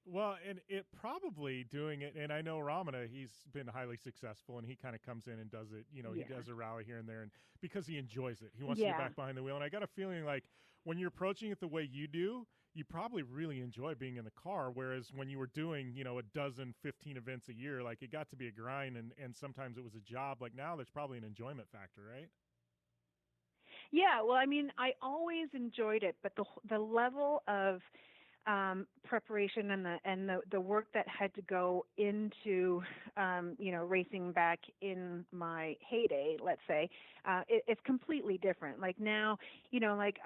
Well, and it probably doing it, and I know Ramana, he's been highly successful, and he kind of comes in and does it, he does a rally here and there, and because he enjoys it. He wants to get back behind the wheel, and I got a feeling like when you're approaching it the way you do, you probably really enjoy being in the car, whereas when you were doing, a dozen, 15 events a year, like it got to be a grind, and sometimes it was a job. Like now there's probably an enjoyment factor, right? Yeah, well, I mean, I always enjoyed it, but the level of preparation and the work that had to go into racing back in my heyday, let's say, it's completely different. Like now, like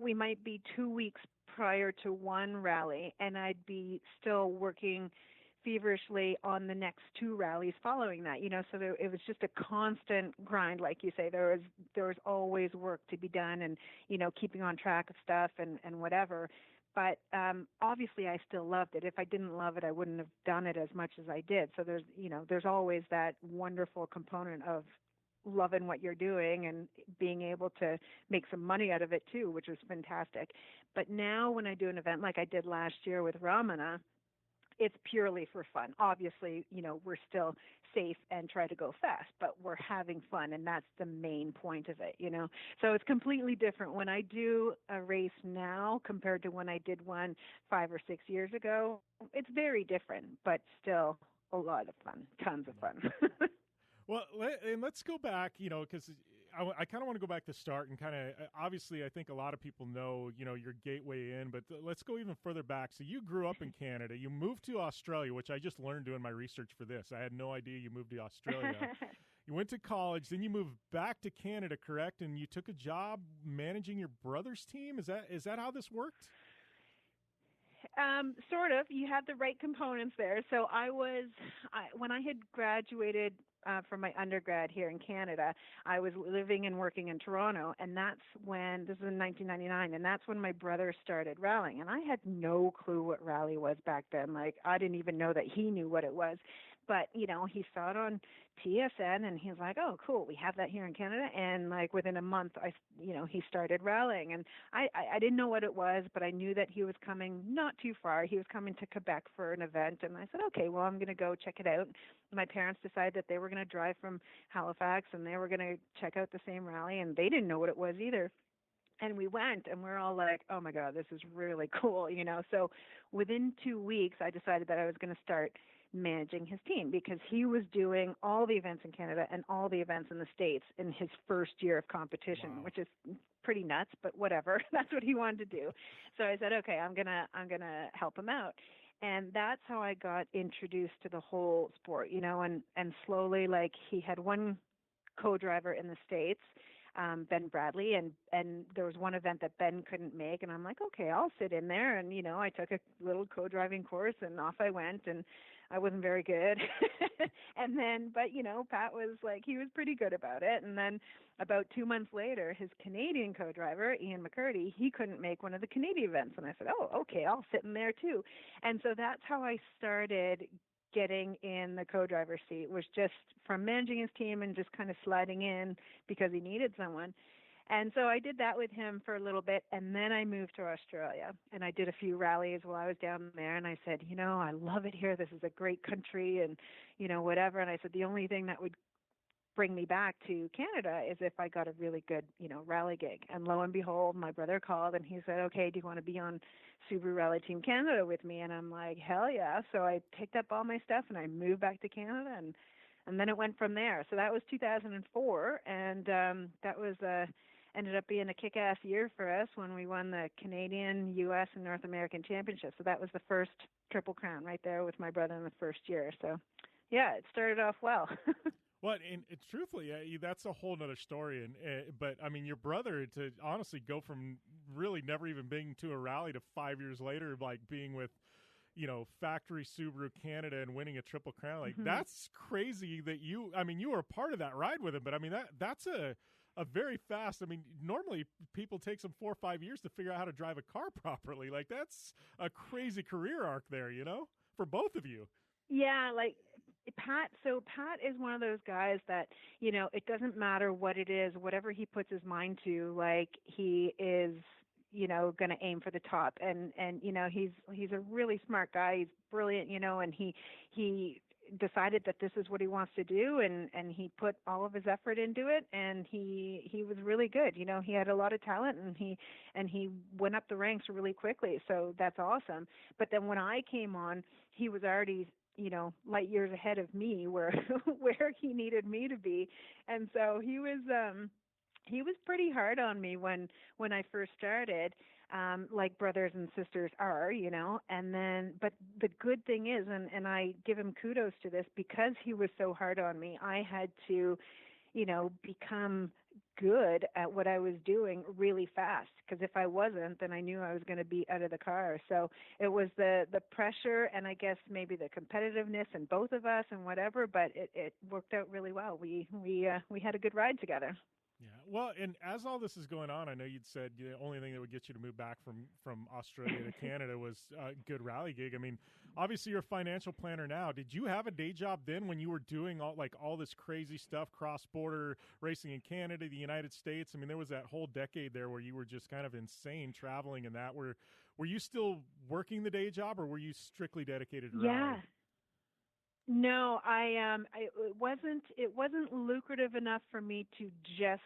we might be 2 weeks prior to one rally and I'd be still working feverishly on the next two rallies following that, so it was just a constant grind. Like you say, there was always work to be done and, keeping on track of stuff and whatever. But obviously I still loved it. If I didn't love it, I wouldn't have done it as much as I did. So there's always that wonderful component of loving what you're doing and being able to make some money out of it too, which was fantastic. But now when I do an event like I did last year with Ramana, it's purely for fun. Obviously, we're still safe and try to go fast, but we're having fun, and that's the main point of it, So it's completely different when I do a race now compared to when I did one 5 or 6 years ago. It's very different, but still a lot of fun, tons of fun. Well, and let's go back, because I kind of want to go back to start and kind of, obviously, I think a lot of people know, your gateway in, but let's go even further back. So you grew up in Canada. You moved to Australia, which I just learned doing my research for this. I had no idea you moved to Australia. You went to college, then you moved back to Canada, correct? And you took a job managing your brother's team. Is that how this worked? Sort of. You had the right components there. So when I had graduated from my undergrad here in Canada, I was living and working in Toronto, and this is in 1999, and that's when my brother started rallying. And I had no clue what rally was back then. Like, I didn't even know that he knew what it was. But, he saw it on TSN, and he's like, oh, cool, we have that here in Canada. And, like, within a month, he started rallying. And I didn't know what it was, but I knew that he was coming not too far. He was coming to Quebec for an event, and I said, okay, well, I'm going to go check it out. My parents decided that they were going to drive from Halifax, and they were going to check out the same rally, and they didn't know what it was either. And we went, and we're all like, oh, my God, this is really cool, So within 2 weeks, I decided that I was going to start managing his team because he was doing all the events in Canada and all the events in the States in his first year of competition, wow, which is pretty nuts, but whatever. That's what he wanted to do. So I said, okay, I'm gonna help him out. And that's how I got introduced to the whole sport, and slowly, like, he had one co-driver in the States, Ben Bradley, and there was one event that Ben couldn't make, and I'm like, okay, I'll sit in there, and I took a little co-driving course, and off I went, and I wasn't very good. And then, but Pat was like, he was pretty good about it. And then about 2 months later, his Canadian co-driver, Ian McCurdy, he couldn't make one of the Canadian events. And I said, oh, okay, I'll sit in there too. And so that's how I started getting in the co-driver seat, was just from managing his team and just kind of sliding in because he needed someone. And so I did that with him for a little bit, and then I moved to Australia, and I did a few rallies while I was down there, and I said, I love it here. This is a great country, and, whatever. And I said, the only thing that would bring me back to Canada is if I got a really good, rally gig. And lo and behold, my brother called, and he said, okay, do you want to be on Subaru Rally Team Canada with me? And I'm like, hell yeah. So I picked up all my stuff, and I moved back to Canada, and then it went from there. So that was 2004, and that was ended up being a kick-ass year for us when we won the Canadian, U.S., and North American Championships. So that was the first Triple Crown right there with my brother in the first year. So, yeah, it started off well. Well, and truthfully, that's a whole nother story. But I mean, your brother, to honestly go from really never even being to a rally to 5 years later, like being with, factory Subaru Canada and winning a Triple Crown, like that's crazy. That you were a part of that ride with him. But I mean, that's a very fast. I mean, normally people take some 4 or 5 years to figure out how to drive a car properly. Like, that's a crazy career arc there, for both of you. Yeah, like Pat. So Pat is one of those guys that, it doesn't matter what it is, whatever he puts his mind to, like, he is, going to aim for the top. And he's a really smart guy. He's brilliant, and he decided that this is what he wants to do, and he put all of his effort into it, and he was really good. He had a lot of talent, and he went up the ranks really quickly. So that's awesome. But then when I came on, he was already light years ahead of me where he needed me to be. And so he was pretty hard on me when I first started, like brothers and sisters are, and then, but the good thing is, and I give him kudos to this, because he was so hard on me, I had to, become good at what I was doing really fast, because if I wasn't, then I knew I was going to be out of the car. So it was the pressure, and I guess maybe the competitiveness in both of us and whatever, but it worked out really well. We had a good ride together. Yeah. Well, and as all this is going on, I know you'd said the only thing that would get you to move back from Australia to Canada was a good rally gig. I mean, obviously you're a financial planner now. Did you have a day job then when you were doing all this crazy stuff, cross-border racing in Canada, the United States? I mean, there was that whole decade there where you were just kind of insane traveling and that. Were you still working the day job, or were you strictly dedicated to rally? Yeah. No, it wasn't lucrative enough for me to just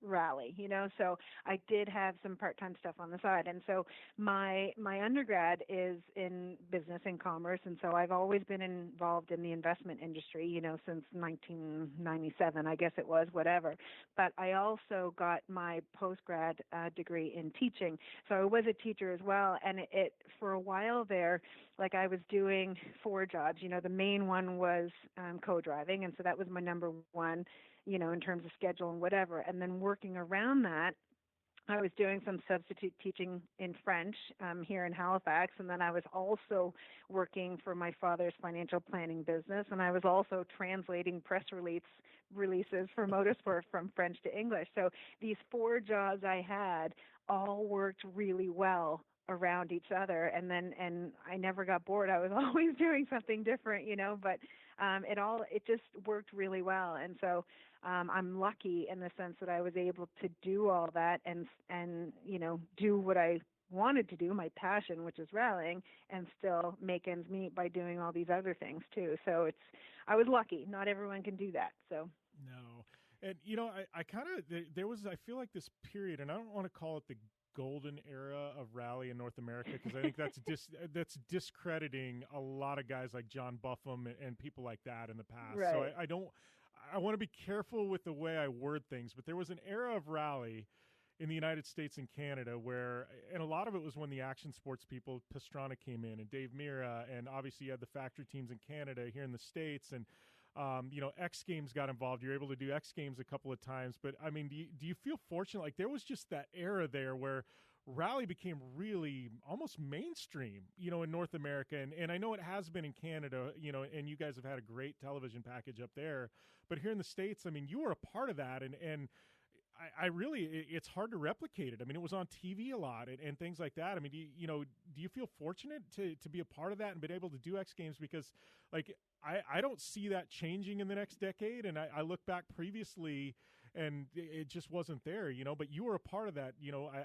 rally, so I did have some part-time stuff on the side. And so my undergrad is in business and commerce, and so I've always been involved in the investment industry, since 1997, I guess it was, whatever. But I also got my postgrad degree in teaching. So I was a teacher as well, and it for a while there, like I was doing 4 jobs. The main one was co-driving, and so that was my number one, in terms of schedule and whatever. And then working around that, I was doing some substitute teaching in French here in Halifax, and then I was also working for my father's financial planning business, and I was also translating press releases for motorsport from French to English. So these 4 jobs I had all worked really well around each other, and I never got bored. I was always doing something different, but it just worked really well. And so I'm lucky in the sense that I was able to do all that and do what I wanted to do, my passion, which is rallying, and still make ends meet by doing all these other things too. So I was lucky. Not everyone can do that. So no. And I kind of there was, I feel like, this period, and I don't want to call it the golden era of rally in North America, because I think that's discrediting a lot of guys like John Buffum and people like that in the past. Right. So I want to be careful with the way I word things, but there was an era of rally in the United States and Canada where, and a lot of it was when the action sports people, Pastrana came in, and Dave Mira, and obviously you had the factory teams in Canada, here in the States, and X Games got involved. You're able to do X Games a couple of times. But, I mean, do you feel fortunate? Like, there was just that era there where rally became really almost mainstream, in North America. And I know it has been in Canada, and you guys have had a great television package up there. But here in the States, I mean, you were a part of that. And I really, it's hard to replicate it. I mean, it was on TV a lot and things like that. I mean, do you feel fortunate to be a part of that and been able to do X Games? Because, like, I don't see that changing in the next decade. And I look back previously and it just wasn't there, but you were a part of that,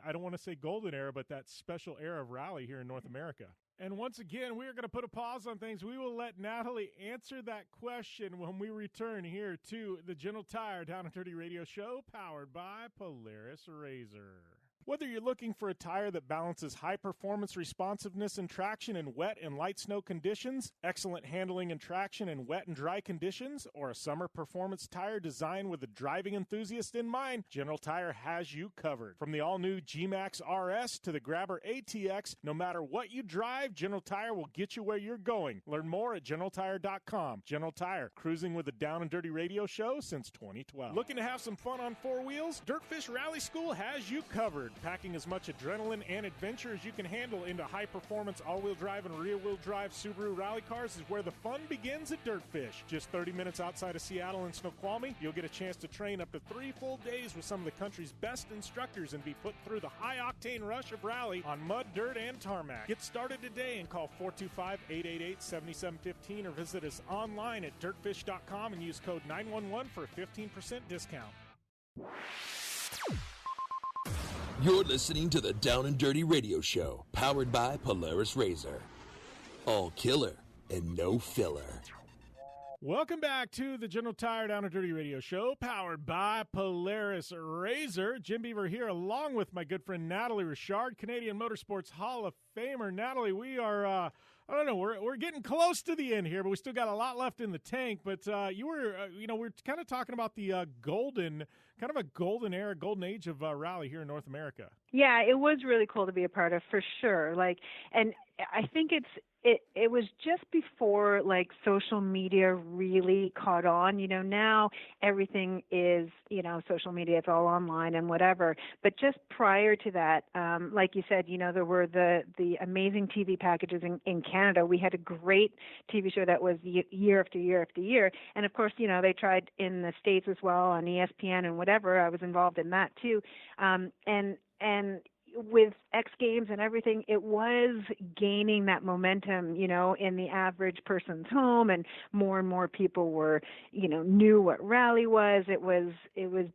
I don't want to say golden era, but that special era of rally here in North America. And once again, we're going to put a pause on things. We will let Nathalie answer that question when we return here to the General Tire Down and Dirty Radio Show, powered by Polaris RZR. Whether you're looking for a tire that balances high performance, responsiveness, and traction in wet and light snow conditions, excellent handling and traction in wet and dry conditions, or a summer performance tire designed with the driving enthusiast in mind, General Tire has you covered. From the all-new G-Max RS to the Grabber ATX, no matter what you drive, General Tire will get you where you're going. Learn more at GeneralTire.com. General Tire, cruising with the Down and Dirty Radio Show since 2012. Looking to have some fun on 4 wheels? Dirtfish Rally School has you covered. Packing as much adrenaline and adventure as you can handle into high-performance all-wheel drive and rear-wheel drive Subaru rally cars is where the fun begins at Dirtfish. Just 30 minutes outside of Seattle in Snoqualmie, you'll get a chance to train up to 3 full days with some of the country's best instructors and be put through the high-octane rush of rally on mud, dirt, and tarmac. Get started today and call 425-888-7715 or visit us online at dirtfish.com and use code 911 for a 15% discount. You're listening to the Down and Dirty Radio Show, powered by Polaris RZR. All killer and no filler. Welcome back to the General Tire Down and Dirty Radio Show, powered by Polaris RZR. Jim Beaver here, along with my good friend Nathalie Richard, Canadian Motorsports Hall of Famer. Nathalie, we are, I don't know, we're getting close to the end here, but we still got a lot left in the tank. But you were, we're kind of talking about the golden era, golden age of rally here in North America. Yeah, it was really cool to be a part of, for sure. And I think it was just before social media really caught on. Now everything is social media, it's all online and whatever. But just prior to that, like you said, there were the amazing TV packages in Canada. We had a great TV show that was year after year after year, and of course, they tried in the States as well on ESPN and whatever. I was involved in that too, and with X Games and everything, it was gaining that momentum, in the average person's home, and more people were, knew what rally was. It was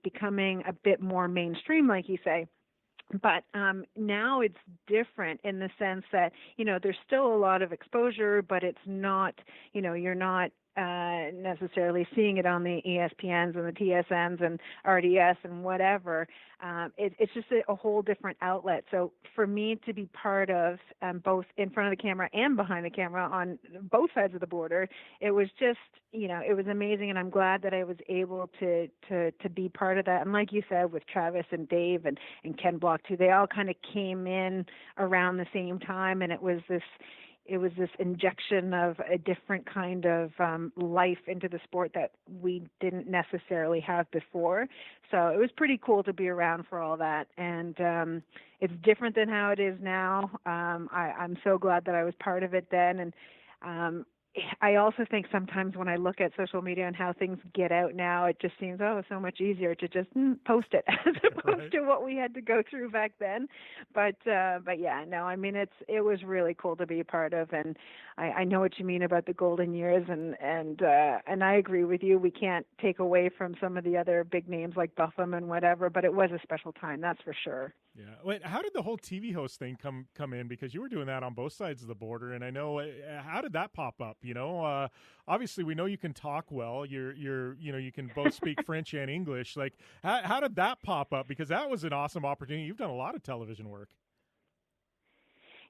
becoming a bit more mainstream, like you say. But now it's different in the sense that, there's still a lot of exposure, but it's not, you're not necessarily seeing it on the ESPNs and the TSNs and RDS and whatever. It's just a whole different outlet. So for me to be part of both in front of the camera and behind the camera on both sides of the border, it was just, it was amazing, and I'm glad that I was able to be part of that. And like you said, with Travis and Dave and Ken Block too, they all kind of came in around the same time, and it was this injection of a different kind of life into the sport that we didn't necessarily have before. So it was pretty cool to be around for all that. And it's different than how it is now. I'm so glad that I was part of it then. And I also think sometimes when I look at social media and how things get out now, it just seems, so much easier to just post it as opposed to what we had to go through back then. But yeah, no, I mean, it was really cool to be a part of, and I know what you mean about the golden years, and I agree with you. We can't take away from some of the other big names like Buffum and whatever, but it was a special time, that's for sure. Yeah. Wait, how did the whole TV host thing come in? Because you were doing that on both sides of the border, and I know how did that pop up? Obviously we know you can talk well. You can both speak French and English. Like, how did that pop up? Because that was an awesome opportunity. You've done a lot of television work.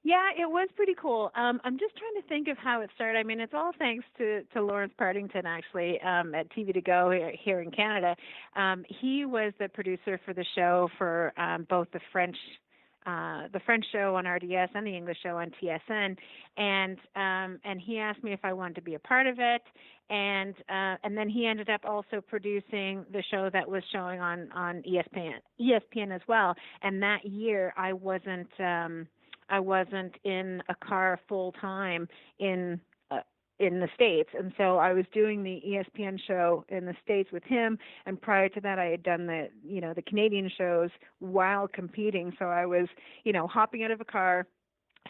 Yeah, it was pretty cool. I'm just trying to think of how it started. I mean, it's all thanks to Lawrence Partington, actually, at TV To Go here in Canada. He was the producer for the show for both the French show on RDS and the English show on TSN, and he asked me if I wanted to be a part of it, and then he ended up also producing the show that was showing on ESPN as well. And that year I wasn't in a car full time in the States, and so I was doing the ESPN show in the States with him, and prior to that I had done the Canadian shows while competing. So I was hopping out of a car,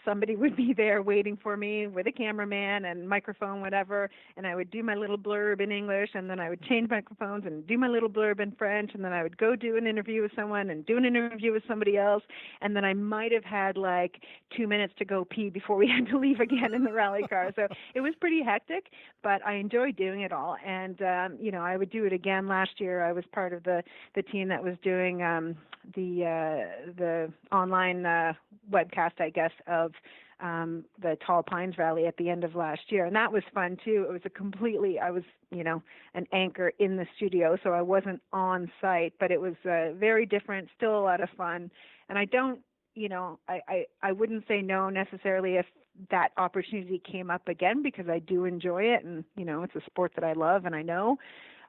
somebody would be there waiting for me with a cameraman and microphone, whatever, and I would do my little blurb in English, and then I would change microphones and do my little blurb in French, and then I would go do an interview with someone and do an interview with somebody else, and then I might have had like 2 minutes to go pee before we had to leave again in the rally car. So it was pretty hectic, but I enjoyed doing it all. And I would do it again last year. I was part of the team that was doing the online webcast, I guess, of the Tall Pines Rally at the end of last year, and that was fun too. It was I was an anchor in the studio, so I wasn't on site, but it was very different, still a lot of fun. And I don't, I wouldn't say no necessarily if that opportunity came up again, because I do enjoy it, and it's a sport that I love and I know.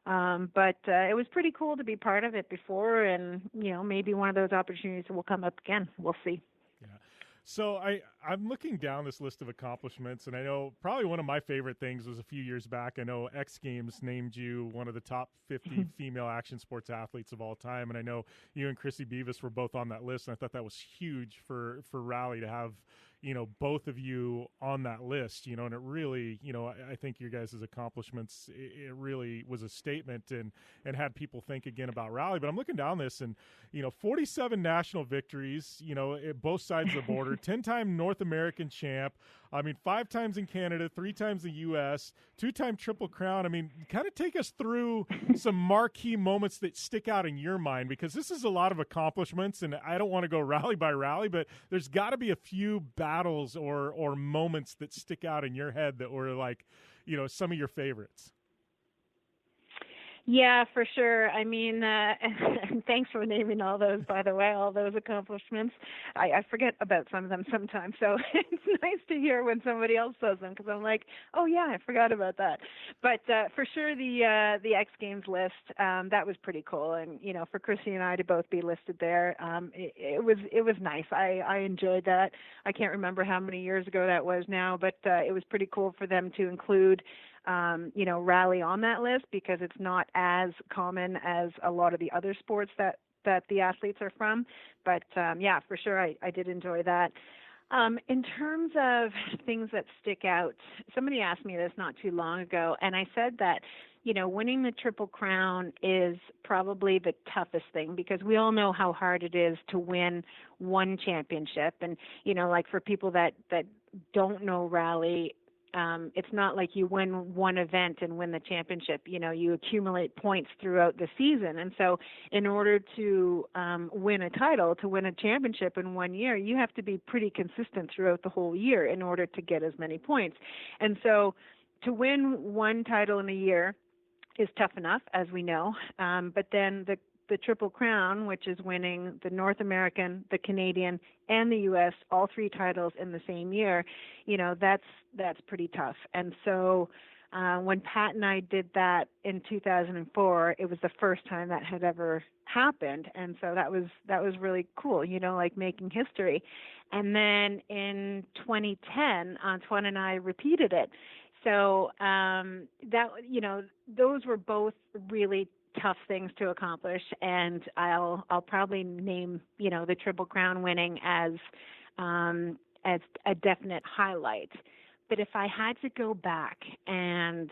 But it was pretty cool to be part of it before, and maybe one of those opportunities will come up again. We'll see. Yeah. So I'm looking down this list of accomplishments, and I know probably one of my favorite things was a few years back. I know X Games named you one of the top 50 female action sports athletes of all time, and I know you and Chrissy Beavis were both on that list, and I thought that was huge for Rally to have both of you on that list, and it really, I think your guys' accomplishments, it really was a statement and had people think again about Rally. But I'm looking down this and, 47 national victories, at both sides of the border, 10-time North American champ. 5 times in Canada, 3 times in the U.S., 2-time Triple Crown. Kind of take us through some marquee moments that stick out in your mind, because this is a lot of accomplishments, and I don't want to go rally by rally, but there's got to be a few battles or moments that stick out in your head that were like, some of your favorites. Yeah, for sure. Thanks for naming all those, by the way, all those accomplishments. I forget about some of them sometimes, so it's nice to hear when somebody else says them, because I'm like, oh yeah, I forgot about that. But for sure, the X Games list, that was pretty cool, and for Chrissy and I to both be listed there, it was nice. I enjoyed that. I can't remember how many years ago that was now, but it was pretty cool for them to include Rally on that list, because it's not as common as a lot of the other sports that the athletes are from. But yeah, for sure, I did enjoy that. In terms of things that stick out, somebody asked me this not too long ago, and I said that winning the Triple Crown is probably the toughest thing, because we all know how hard it is to win one championship. And like for people that don't know Rally, It's not like you win one event and win the championship. You accumulate points throughout the season. And so in order to win a title, to win a championship in 1 year, you have to be pretty consistent throughout the whole year in order to get as many points. And so to win one title in a year is tough enough, as we know. But then the Triple Crown, which is winning the North American, the Canadian, and the U.S., all three titles in the same year, that's pretty tough. And so when Pat and I did that in 2004, it was the first time that had ever happened. And so that was really cool, like making history. And then in 2010, Antoine and I repeated it. So those were both really tough things to accomplish, and I'll probably name the Triple Crown winning as a definite highlight. But if I had to go back and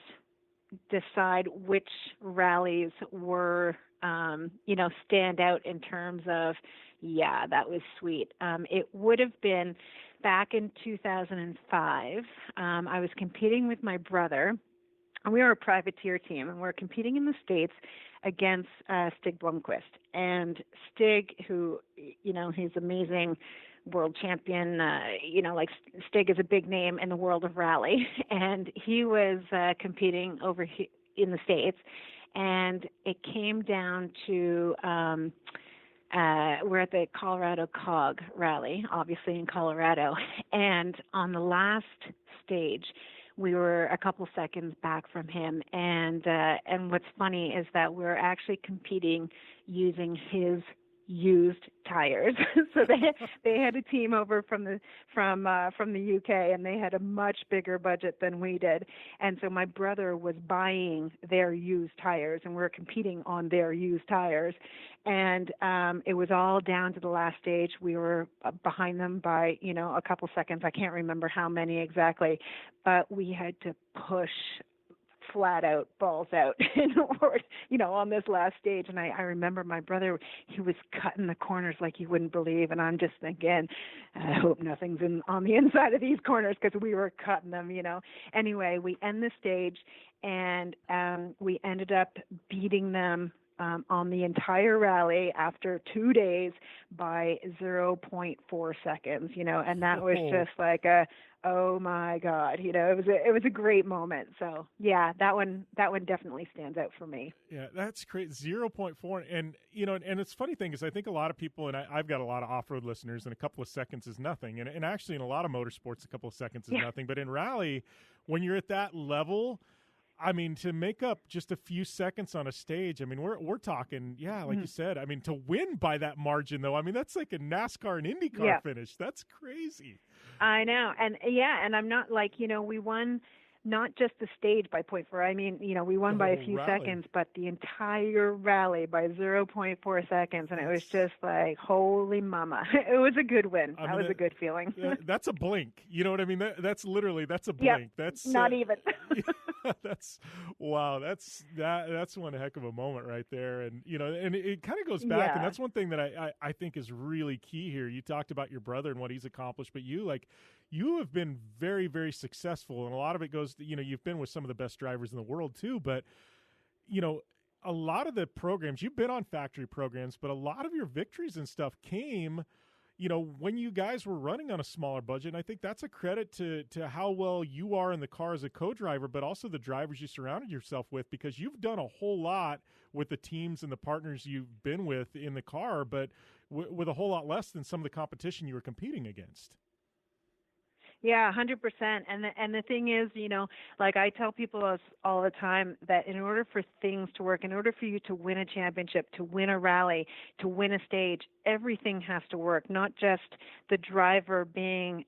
decide which rallies were stand out in terms of that was sweet, it would have been back in 2005. I was competing with my brother. We were a privateer team, and we were competing in the States against Stig Blomqvist. And Stig, who, he's amazing world champion, Stig is a big name in the world of rally. And he was competing over in the States. And it came down to, we're at the Colorado COG rally, obviously in Colorado. And on the last stage, we were a couple seconds back from him, and what's funny is that we're actually competing using his used tires. So they had a team over from the UK, and they had a much bigger budget than we did. And so my brother was buying their used tires, and we were competing on their used tires. And it was all down to the last stage. We were behind them by, a couple seconds. I can't remember how many exactly, but we had to push flat out, balls out, on this last stage. And I remember my brother, he was cutting the corners like you wouldn't believe. And I'm just thinking, I hope nothing's on the inside of these corners, because we were cutting them, Anyway, we end the stage, and we ended up beating them on the entire rally after 2 days by 0.4 seconds, and that was just like oh my God, it was a great moment. So yeah, that one definitely stands out for me. Yeah, that's great. 0.4. And, and it's funny thing is, I think a lot of people, and I've got a lot of off-road listeners, and a couple of seconds is nothing. And actually in a lot of motorsports, a couple of seconds is nothing. But in rally, when you're at that level, I mean, to make up just a few seconds on a stage, I mean, we're talking, like you said, I mean, to win by that margin, though, I mean, that's like a NASCAR and IndyCar finish. That's crazy. I know. And I'm not like, we won not just the stage by 0.4. I mean, we won by a few seconds, but the entire rally by 0.4 seconds. And it was just like, holy mama. It was a good win. That was a good feeling. That's a blink. You know what I mean? That's a blink. Yep, that's not even. That's wow. That's one heck of a moment right there. And, and it kind of goes back. And that's one thing that I think is really key here. You talked about your brother and what he's accomplished, but you have been very, very successful. And a lot of it goes to, you've been with some of the best drivers in the world too. But, a lot of the programs, you've been on factory programs, but a lot of your victories and stuff came, when you guys were running on a smaller budget. And I think that's a credit to how well you are in the car as a co-driver, but also the drivers you surrounded yourself with, because you've done a whole lot with the teams and the partners you've been with in the car, but with a whole lot less than some of the competition you were competing against. Yeah, 100%. And the thing is, like I tell people all the time, that in order for things to work, in order for you to win a championship, to win a rally, to win a stage, everything has to work, not just the driver being,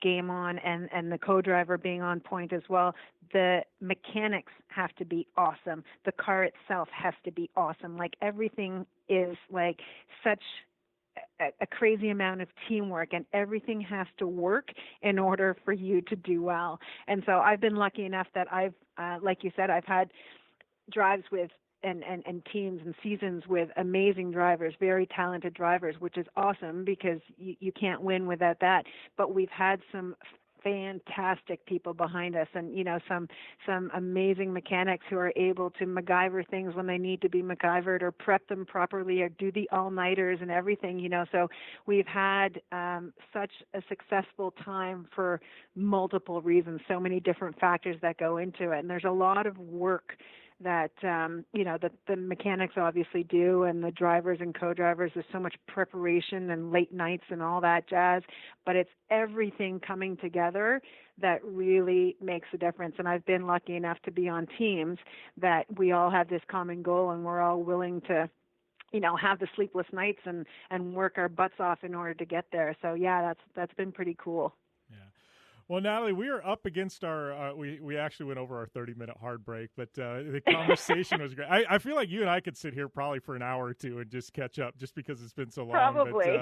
game on and the co-driver being on point as well. The mechanics have to be awesome. The car itself has to be awesome. Like everything is like such a crazy amount of teamwork, and everything has to work in order for you to do well. And so I've been lucky enough that I've, like you said, I've had drives with and teams and seasons with amazing drivers, very talented drivers, which is awesome because you can't win without that. But we've had some fantastic people behind us, and some amazing mechanics who are able to MacGyver things when they need to be MacGyvered, or prep them properly, or do the all-nighters and everything. So we've had such a successful time for multiple reasons, so many different factors that go into it, and there's a lot of work that that the mechanics obviously do, and the drivers and co-drivers. There's so much preparation and late nights and all that jazz, but it's everything coming together that really makes a difference. And I've been lucky enough to be on teams that we all have this common goal, and we're all willing to have the sleepless nights and work our butts off in order to get there. So yeah, that's been pretty cool. Well, Nathalie, we are up against our we actually went over our 30-minute hard break, but the conversation was great. I feel like you and I could sit here probably for an hour or two and just catch up, just because it's been so long. Probably.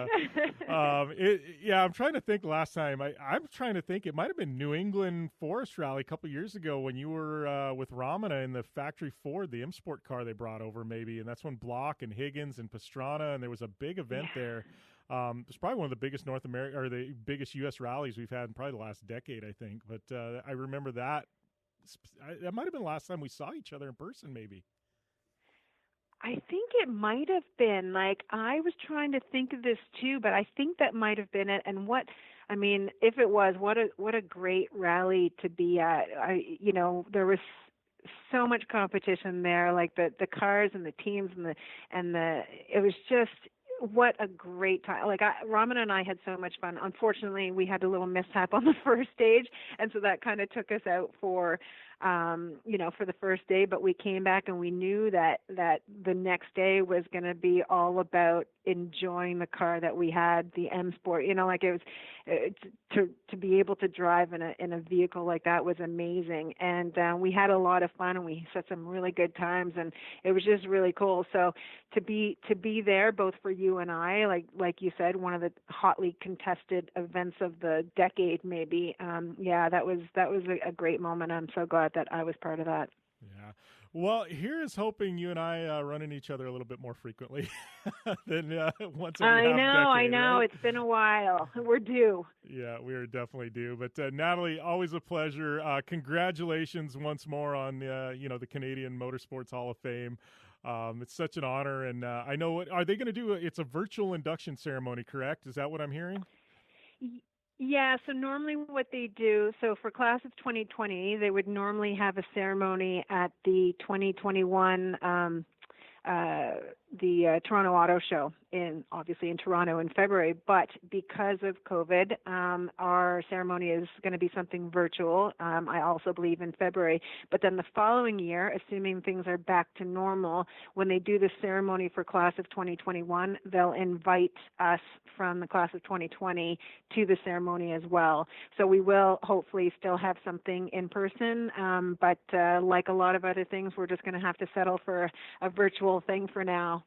But, I'm trying to think last time. I'm trying to think. It might have been New England Forest Rally a couple of years ago when you were with Ramana in the factory Pwrd, the M Sport car they brought over, maybe. And that's when Block and Higgins and Pastrana, and there was a big event there. It's probably one of the biggest North America, or the biggest U.S. rallies we've had in probably the last decade, I think. But I remember that. That might have been the last time we saw each other in person, maybe. I think it might have been. Like, I was trying to think of this too, but I think that might have been it. And if it was, what a great rally to be at. There was so much competition there, like the cars and the teams and the it was just, what a great time. Like, Raman and I had so much fun. Unfortunately, we had a little mishap on the first stage, and so that kind of took us out for the first day, but we came back and we knew that the next day was going to be all about enjoying the car that we had, the M Sport. Like, it was to be able to drive in a vehicle like that was amazing, and we had a lot of fun, and we had some really good times, and it was just really cool. So to be there, both for you and I, like you said, one of the hotly contested events of the decade, maybe. That was a great moment. I'm so glad that I was part of that. Yeah. Well, here is hoping you and I run into each other a little bit more frequently than once every half decade. I know. Right? It's been a while. We're due. Yeah, we are definitely due. But Nathalie, always a pleasure. Congratulations once more on the Canadian Motorsports Hall of Fame. It's such an honor, and I know are they going to do it's a virtual induction ceremony, correct? Is that what I'm hearing? Yeah, so normally what they do, so for class of 2020, they would normally have a ceremony at the 2021 the Toronto Auto Show obviously in Toronto in February, but because of COVID, our ceremony is going to be something virtual. I also believe in February, but then the following year, assuming things are back to normal, when they do the ceremony for class of 2021, they'll invite us from the class of 2020 to the ceremony as well. So we will hopefully still have something in person, but like a lot of other things, we're just going to have to settle for a virtual thing for now.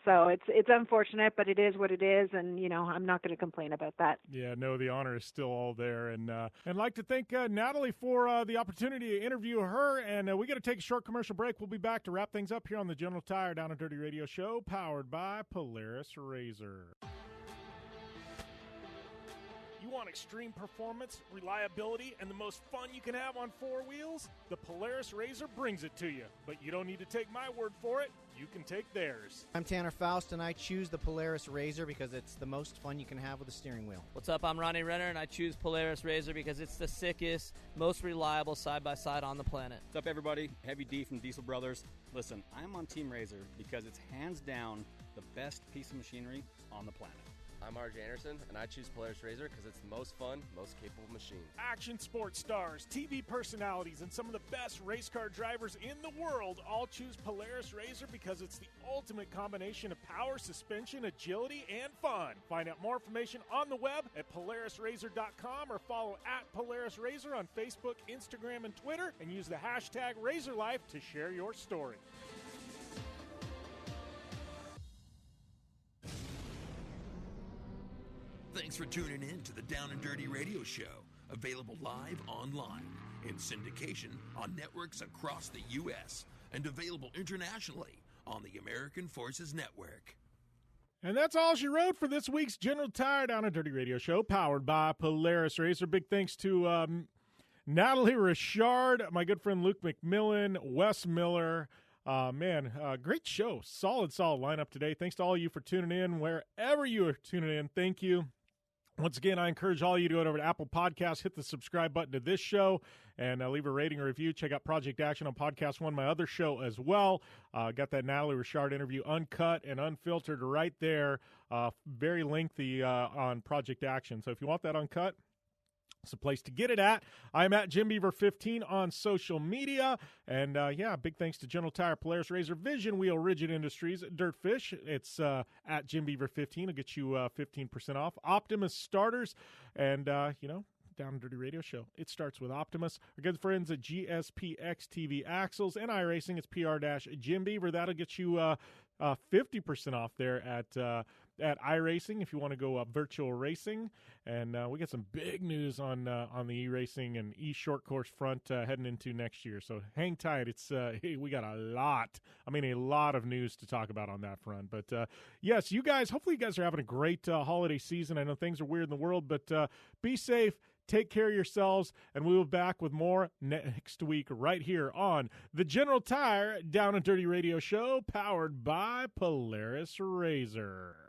So it's unfortunate, but it is what it is, and I'm not going to complain about that. Yeah, no, the honor is still all there, and I'd like to thank Nathalie for the opportunity to interview her. And we got to take a short commercial break. We'll be back to wrap things up here on the General Tire Down and Dirty Radio Show, powered by Polaris RZR. You want extreme performance, reliability, and the most fun you can have on four wheels? The Polaris RZR brings it to you. But you don't need to take my word for it. You can take theirs. I'm Tanner Faust, and I choose the Polaris RZR because it's the most fun you can have with a steering wheel. What's up? I'm Ronnie Renner, and I choose Polaris RZR because it's the sickest, most reliable side-by-side on the planet. What's up, everybody? Heavy D from Diesel Brothers. Listen, I'm on Team RZR because it's hands down the best piece of machinery on the planet. I'm RJ Anderson, and I choose Polaris RZR because it's the most fun, most capable machine. Action sports stars, TV personalities, and some of the best race car drivers in the world all choose Polaris RZR because it's the ultimate combination of power, suspension, agility, and fun. Find out more information on the web at PolarisRZR.com or follow at Polaris RZR on Facebook, Instagram, and Twitter, and use the hashtag RazorLife to share your story. Thanks for tuning in to the Down and Dirty Radio Show, available live online, in syndication on networks across the U.S., and available internationally on the American Forces Network. And that's all she wrote for this week's General Tire Down and Dirty Radio Show, powered by Polaris RZR. Big thanks to Nathalie Richard, my good friend Luke McMillin, Wes Miller. Great show. Solid lineup today. Thanks to all of you for tuning in. Wherever you are tuning in, thank you. Once again, I encourage all of you to go over to Apple Podcasts, hit the subscribe button to this show, and leave a rating or review. Check out Project Action on Podcast One, my other show as well. Got that Nathalie Richard interview uncut and unfiltered right there. Very lengthy on Project Action. So if you want that uncut, it's a place to get it at. I'm at JimBeaver15 on social media. And, big thanks to General Tire, Polaris RZR, Vision Wheel, Rigid Industries, Dirtfish. It's at JimBeaver15. It'll get you 15% off. Optimus Starters. And, Down and Dirty Radio Show. It starts with Optimus. Our good friends at GSPX TV Axles and iRacing. It's PR-JimBeaver. That'll get you 50% off there at iRacing if you want to go virtual racing. And we got some big news on the e-racing and e-short course front heading into next year. So hang tight. It's we got a lot of news to talk about on that front. But yes, hopefully you guys are having a great holiday season. I know things are weird in the world, but be safe. Take care of yourselves, and we will be back with more next week right here on the General Tire Down and Dirty Radio Show, powered by Polaris RZR.